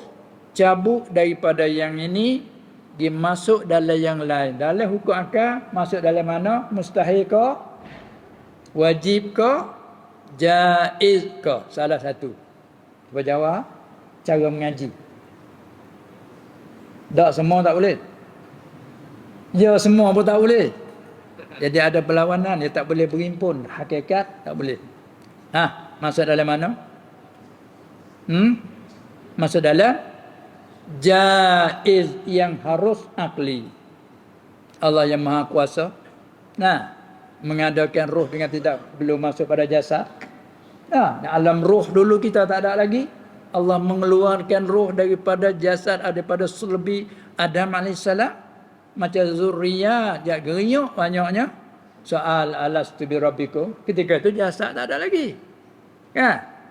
cabut daripada yang ini, dimasuk dalam yang lain. Dalam hukum akal, masuk dalam mana? Mustahil ke? Wajib ke? Jaiz ke? Salah satu. Cuba jawab. Cara mengaji. Tak, semua tak boleh. Ya, semua pun tak boleh. Jadi ada perlawanan, dia tak boleh berhimpun. Hakikat tak boleh. Masuk dalam mana? Masuk dalam jaiz yang harus akli. Allah yang Maha Kuasa. Mengadakan roh dengan tidak belum masuk pada jasad. Alam roh dulu kita tak ada lagi. Allah mengeluarkan roh daripada jasad, daripada sulbi Adam AS. Macam zuriyat, dia geriuk banyaknya. Soal alastu bi rabbikum. Ketika itu jasad tak ada lagi.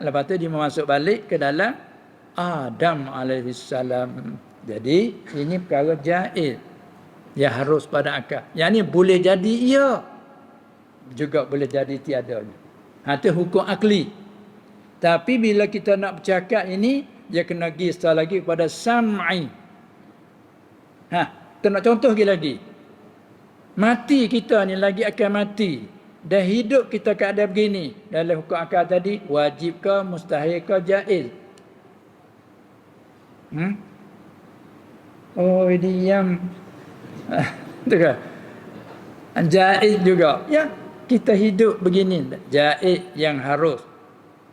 Lepas tu dia masuk balik ke dalam Adam AS. Jadi ini perkara jaiz. Ya harus pada akal. Yang ni boleh jadi iya, juga boleh jadi tiada. Itu hukum akli. Tapi bila kita nak bercakap ini, dia kena pergi sekali lagi kepada sam'i. Kita nak contoh lagi. Mati kita ni lagi akan mati. Dan hidup kita keadaan begini. Dalam hukum akal tadi, wajib ke, mustahil ke, jaiz? Diam. Itu kan? Jaiz juga. Ya, kita hidup begini. Jaiz yang harus.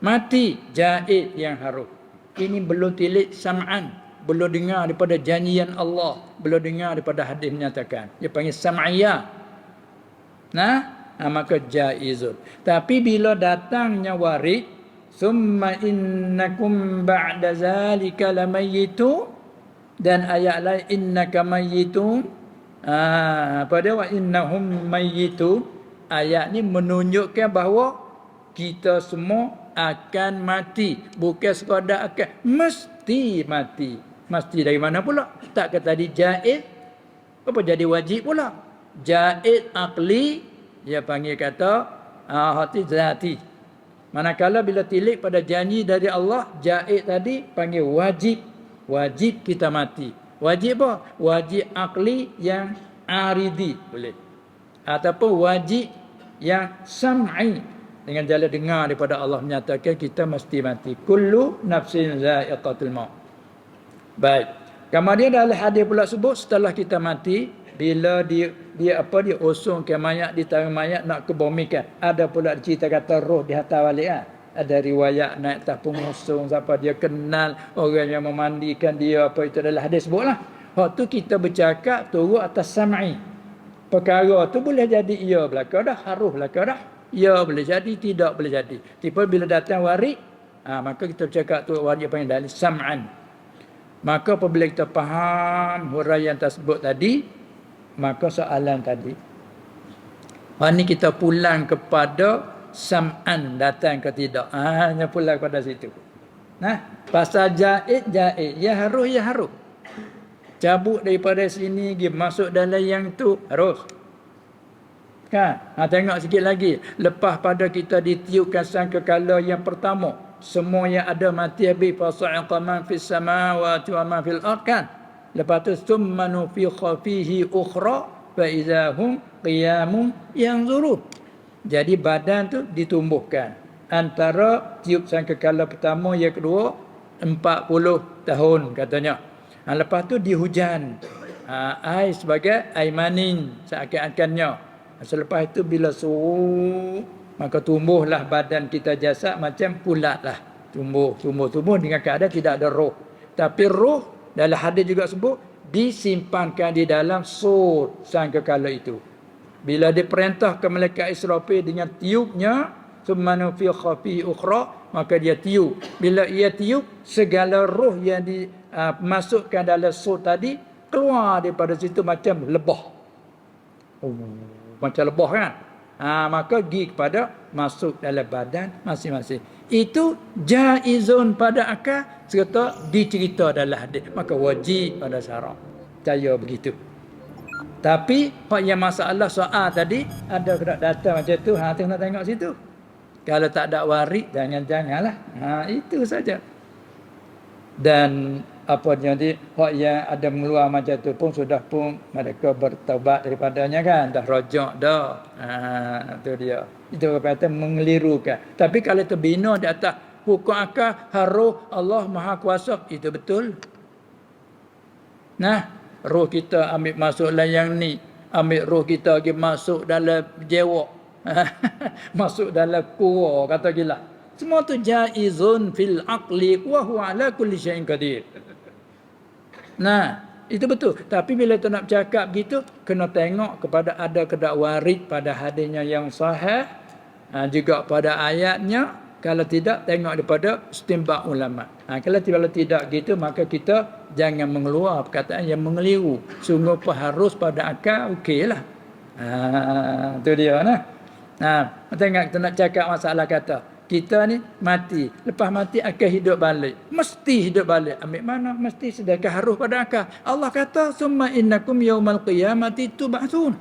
Mati, jaiz yang harus. Ini belum tilik sam'an. Belum dengar daripada janjian Allah. Belum dengar daripada hadis menyatakan. Dia panggil sam'iyah. Maka jaizun. Tapi bila datangnya warid, summa innakum ba'da zalika lamayitu, dan ayat lain innaka mayyitun. Pada wa innahum mayyitun. Ayat ni menunjukkan bahawa kita semua akan mati. Bukan sekadar akan, mesti mati. Mesti dari mana pula? Tak kata tadi jaiz, apa jadi wajib pula? Jaiz akli, dia panggil kata hati zati. Manakala bila tilik pada janji dari Allah, jaiz tadi panggil wajib. Wajib kita mati. Wajib apa? Wajib akli yang aridi boleh. Ataupun wajib yang sam'i, dengan jalan dengar daripada Allah menyatakan kita mesti mati. Kullu nafsin za'iqatul maut. Baik. Kemudian dalam hadis pula sebut setelah kita mati, bila dia usungkan mayat, ditaruh mayat nak kebumikan. Ada pula cerita kata roh dihantar balik kan. Ada riwayat naik atas pengusung siapa dia kenal orang yang memandikan dia, apa itu adalah hadis sebutlah. Hak tu kita bercakap turut atas sam'i. Perkara tu boleh jadi ia belaka dah, harus belaka dah. Ya boleh jadi, tidak boleh jadi. Tiba bila datang warid, maka kita bercakap tu warid apa yang dari sam'an. Maka apabila kita faham huraian tersebut tadi, maka soalan tadi, ini kita pulang kepada sam'an datang ke tidak. Hanya pulang pada situ. Nah, pasal jaiz, ya harus. Cabut daripada sini, pergi masuk dalam yang tu, harus. Kan? Tengok sikit lagi. Lepas pada kita ditiupkan sangkakala yang pertama, semua yang ada mati habis, fasa'iqa man fis samawati wa man fil ard kan. Lepas tu summa nufikha fihi ukhra fa idza hum qiyamun yanzurun. Jadi badan tu ditumbuhkan. Antara tiup sangkakala pertama yang kedua 40 tahun katanya. Lepas tu dihujan. Air sebagai air maning seakan-akannya. Selepas itu bila suruh, maka tumbuhlah badan kita jasad macam pulatlah. Tumbuh dengan keadaan tidak ada roh. Tapi roh dalam hadis juga sebut disimpankan di dalam sur sangkakala itu. Bila diperintah ke malaikat Israfil dengan tiupnya, summa nufikha fihi ukhra, maka dia tiup. Bila ia tiup, segala roh yang dimasukkan dalam sur tadi keluar daripada situ macam lebah. Macam lebah kan. Maka pergi kepada masuk dalam badan masing-masing. Itu jaizun pada akal serta dicerita dalam hadis. Maka wajib pada syarak. Percaya begitu. Tapi yang masalah soal tadi, ada kena datang macam tu, tengok tengok situ. Kalau tak ada warid, janganlah. Itu saja. Dan apa jadi hak yang ada meluar macam tu pun sudah pun mereka bertaubat daripadanya kan, dah rajak dah. Itu dia. Itu kata mengelirukan. Tapi kalau terbina di atas hukum akal, harus Allah Maha Kuasa, itu betul. Nah, roh kita ambil masuk dalam yang ni, ambil roh kita pergi masuk dalam jiwa, masuk dalam kura, kata gila. Semua tu jaizun fil aqli wa huwa ala kulli syai'in qadir. Nah, itu betul. Tapi bila tu nak bercakap begitu, kena tengok kepada ada kedak warid pada hadisnya yang sahih, juga pada ayatnya. Kalau tidak, tengok daripada istinbat ulama. Kalau tidak gitu, maka kita jangan mengeluar perkataan yang mengeliru. Sungguh harus pada akal, okeylah. Itu dia. Tengok kita nak cakap masalah kata. Kita ni mati. Lepas mati akan hidup balik. Mesti hidup balik. Ambil mana? Mesti sedangkan harus pada akal. Allah kata, summa innakum yawmal qiyamati tub'atsun.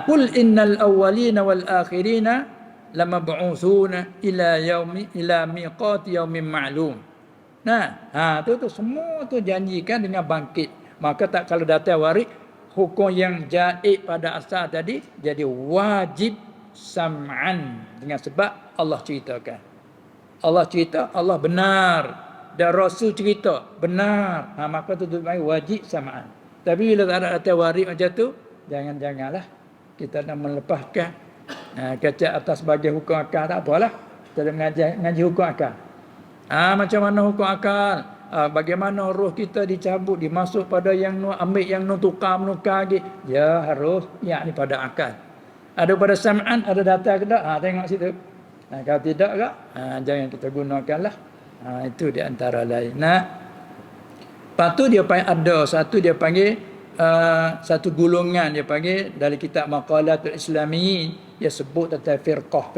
Qul innal awwalina wal akhirina lamab'utsuna ila miqati yaumin ma'lum. Tu semua tu janjikan dengan bangkit. Maka tak kalau datang warid, hukum yang jaiz pada asal tadi jadi wajib sam'an, dengan sebab Allah ceritakan. Allah cerita, Allah benar, dan Rasul cerita benar. Maka tu wajib sam'an. Tapi bila tak ada datang warid macam tu, janganlah kita nak melepaskan kecak atas sebagai hukum akal, tak apalah. Kita mengaji hukum akal. Macam mana hukum akal? Bagaimana roh kita dicabut, dimasuk pada yang ambil yang menukar lagi. Ya harus yakni pada akal. Ada pada sam'an, ada data ke tak? Tengok situ. Kalau tidak ke, jangan kita gunakanlah. Itu di antara lain. Lepas tu dia panggil ada satu, dia panggil satu golongan, dia panggil dari kitab Maqalatul Islami, dia sebut tentang firqah.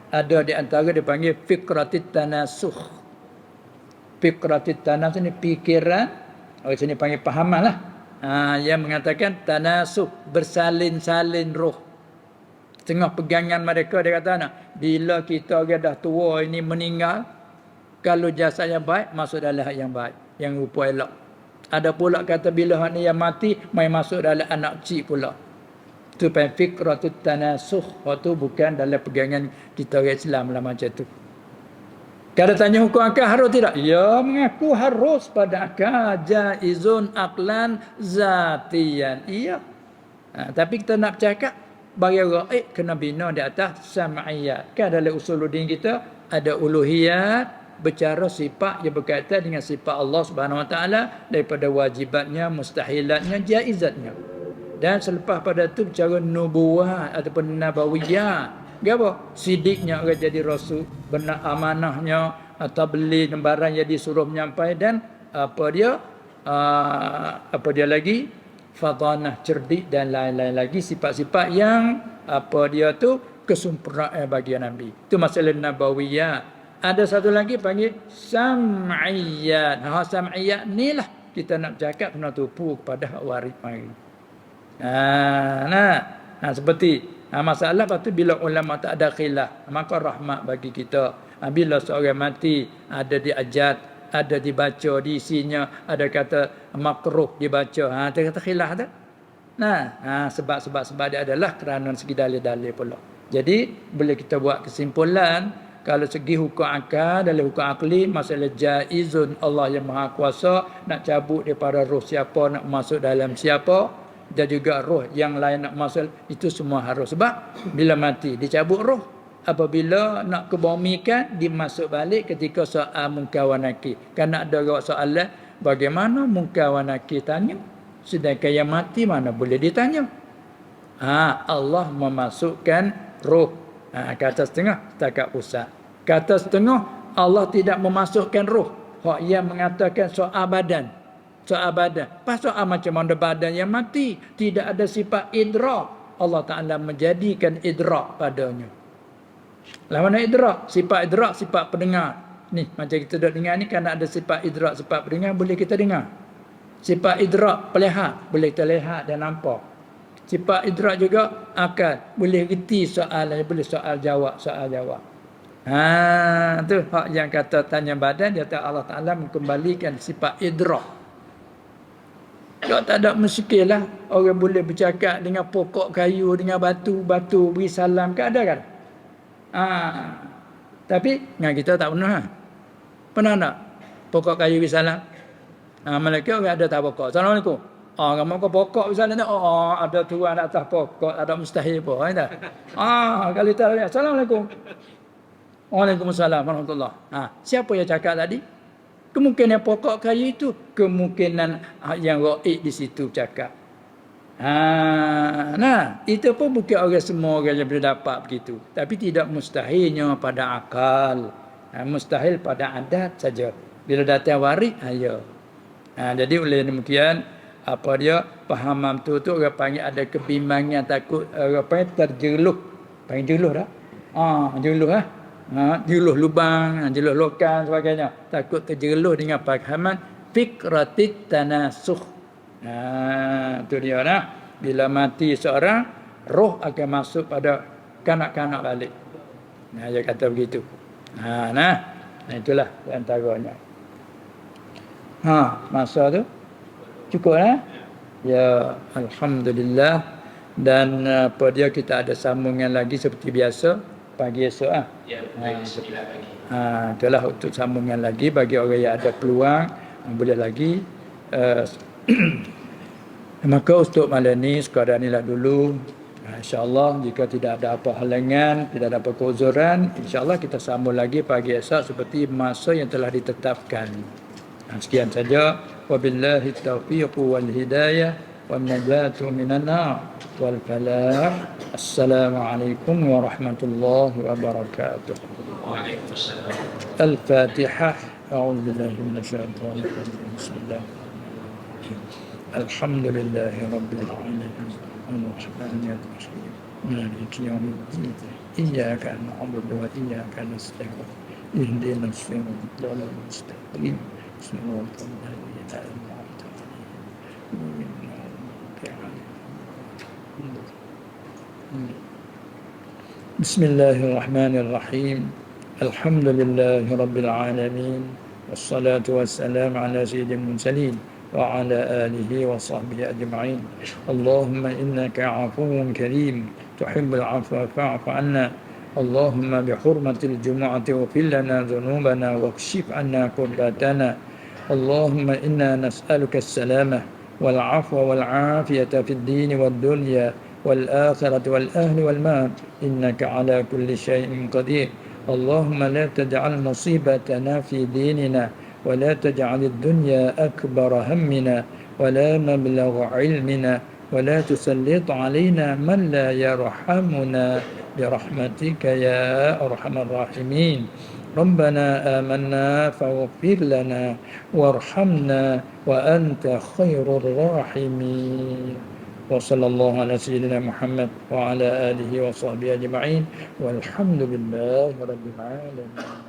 Ada di antara dia panggil fikratit tanasukh. Fikratit tanasuk ni pikiran, orang sini panggil pahaman lah. Yang mengatakan tanasuk, bersalin-salin roh. Tengah pegangan mereka dia kata bila kita orang dah tua ini meninggal, kalau jasad yang baik masuk dalam hak yang baik, yang rupa elok. Ada pula kata bila hak ni yang mati mai masuk dalam anak cik pula. Tu panggil fikratut tanasukh. Itu bukan dalam pegangan kita orang Islam lah macam tu. Kalau tanya hukum akal harus tidak? Ya, mengaku harus pada akal. Jaizun aqlan zatiyan. Iya. Tapi kita nak bercakap bagi raib kena bina di atas sam'iyat. Kan dalam usuluddin kita ada uluhiyat, bercara sifat yang berkaitan dengan sifat Allah Subhanahu Wa Taala daripada wajibatnya, mustahilatnya, jaizatnya. Dan selepas pada tu bercara nubuwah ataupun nabawiyah. Apa? Sidiknya orang jadi rasul, benar amanahnya, tabligh barang yang disuruh menyampai dan apa dia lagi? Fadanah, cerdik dan lain-lain lagi sifat-sifat yang apa dia tu kesempurnaan bagi Nabi. Itu masalah nabawiyah. Ada satu lagi panggil sam'iyat. Sam'iyat ni lah kita nak bercakap kena tupu kepada hak waris mari. Seperti masalah lepas tu bila ulama tak ada khilaf, maka rahmat bagi kita. Bila seorang mati ada diajat, ada dibaca di isinya, ada kata makruh dibaca. Dia kata khilaf tu. Sebab dia adalah kerana segi dalil-dalil pula. Jadi boleh kita buat kesimpulan kalau segi hukum akal, dalam hukum akli masalah jaizun Allah yang Maha Kuasa nak cabut daripada roh siapa, nak masuk dalam siapa, dan juga roh yang lain nak masuk, itu semua harus. Sebab bila mati dicabut roh, apabila nak kebomikan dimasuk balik ketika soal munkar wa nakir. Kerana ada soalan bagaimana munkar wa nakir tanya, sedangkan yang mati mana boleh ditanya. Allah memasukkan roh. Kata setengah setakat pusat. Kata setengah Allah tidak memasukkan roh. Hak yang mengatakan soal badan. Soal badan. Pas soal macam mana badan yang mati, tidak ada sifat idrak. Allah Ta'ala menjadikan idrak padanya. Lah mana idrak? Sifat idrak, sifat pendengar. Ni macam kita duduk dengar ni kan ada sifat idrak, sifat pendengar boleh kita dengar. Sifat idrak pelihat, boleh kita lihat dan nampak. Sifat idrak juga akal, boleh reti soalan, boleh soal jawab. Tu hak yang kata tanya badan, dia kata Allah Ta'ala mengembalikan sifat idrak. Kalau tak ada muskil lah, orang boleh bercakap dengan pokok kayu, dengan batu beri salam, kan ada kan? Tapi dengan kita tak pernah. Pernah tak? Pokok kayu beri salam. Malaikat orang ada tak pokok. Assalamualaikum. Kamu ke pokok misalnya, ada tuan atas pokok, ada mustahil pun, kan? Kalau kita lihat, Assalamualaikum. Waalaikumsalam warahmatullahi. Siapa yang cakap tadi? Kemungkinan pokok kayu itu, kemungkinan yang raib di situ cakap. Itu pun bukan orang semua orang yang boleh dapat begitu. Tapi tidak mustahilnya pada akal. Mustahil pada adat saja. Bila datang waris, ayo. Jadi oleh demikian, pahaman tu orang panggil ada kebimbangan, takut orang panggil terjeluh. Panggil jeluh dah. Jeluh lah. Jeluh lubang, jeluh lokan sebagainya. Takut terjeluh dengan pahaman fikratit tanasukh. Tu dia lah. Bila mati seorang, roh akan masuk pada kanak-kanak balik. Dia kata begitu. Itulah antaranya. Masa tu cukup lah. Ya, alhamdulillah. Dan kita ada sambungan lagi seperti biasa pagi esok Ya, pagi 9 pagi. Itulah untuk sambungan lagi bagi orang yang ada peluang boleh lagi. Maka untuk malam ni sekadar inilah dulu. InsyaAllah jika tidak ada apa halangan, tidak ada apa keuzuran, insyaAllah kita sambung lagi pagi esok seperti masa yang telah ditetapkan. Sekian saja. Wabillahi taufiq wal hidayah wan najatu minan nar wal falah. Assalamualaikum warahmatullahi wabarakatuh. Waalaikumsalam. Al-Fatihah. A'udzu billahi minasyaitonir rajim. Bismillah. Alhamdulillahi rabbil alamin. Ar-Rahmanir Rahim. Maliki yaumiddin. Iyyaka na'budu wa iyyaka nasta'in. اهدنا الصراط المستقيم صراط الذين أنعمت عليهم غير المغضوب عليهم. بسم الله الرحمن الرحيم. الحمد لله رب العالمين، والصلاة والسلام على سيد المرسلين وعلى آله وصحبه أجمعين. اللهم إنك عفو كريم تحب العفو فاعف عنا. اللهم بحرمة الجمعة اغفر لنا ذنوبنا واكشف عنا كرباتنا. اللهم إنا نسألك السلامة والعفو والعافية في الدين والدنيا والآخرة والأهل والمال، إنك على كل شيء قدير. اللهم لا تجعل مصيبتنا في ديننا، ولا تجعل الدنيا أكبر همنا ولا مبلغ علمنا، ولا تسلط علينا من لا يرحمنا برحمتك يا أرحم الراحمين. ربنا آمنا فاغفر لنا وارحمنا وأنت خير الراحمين. وصلى الله على سيدنا محمد وعلى آله وصحبه أجمعين، والحمد لله رب العالمين.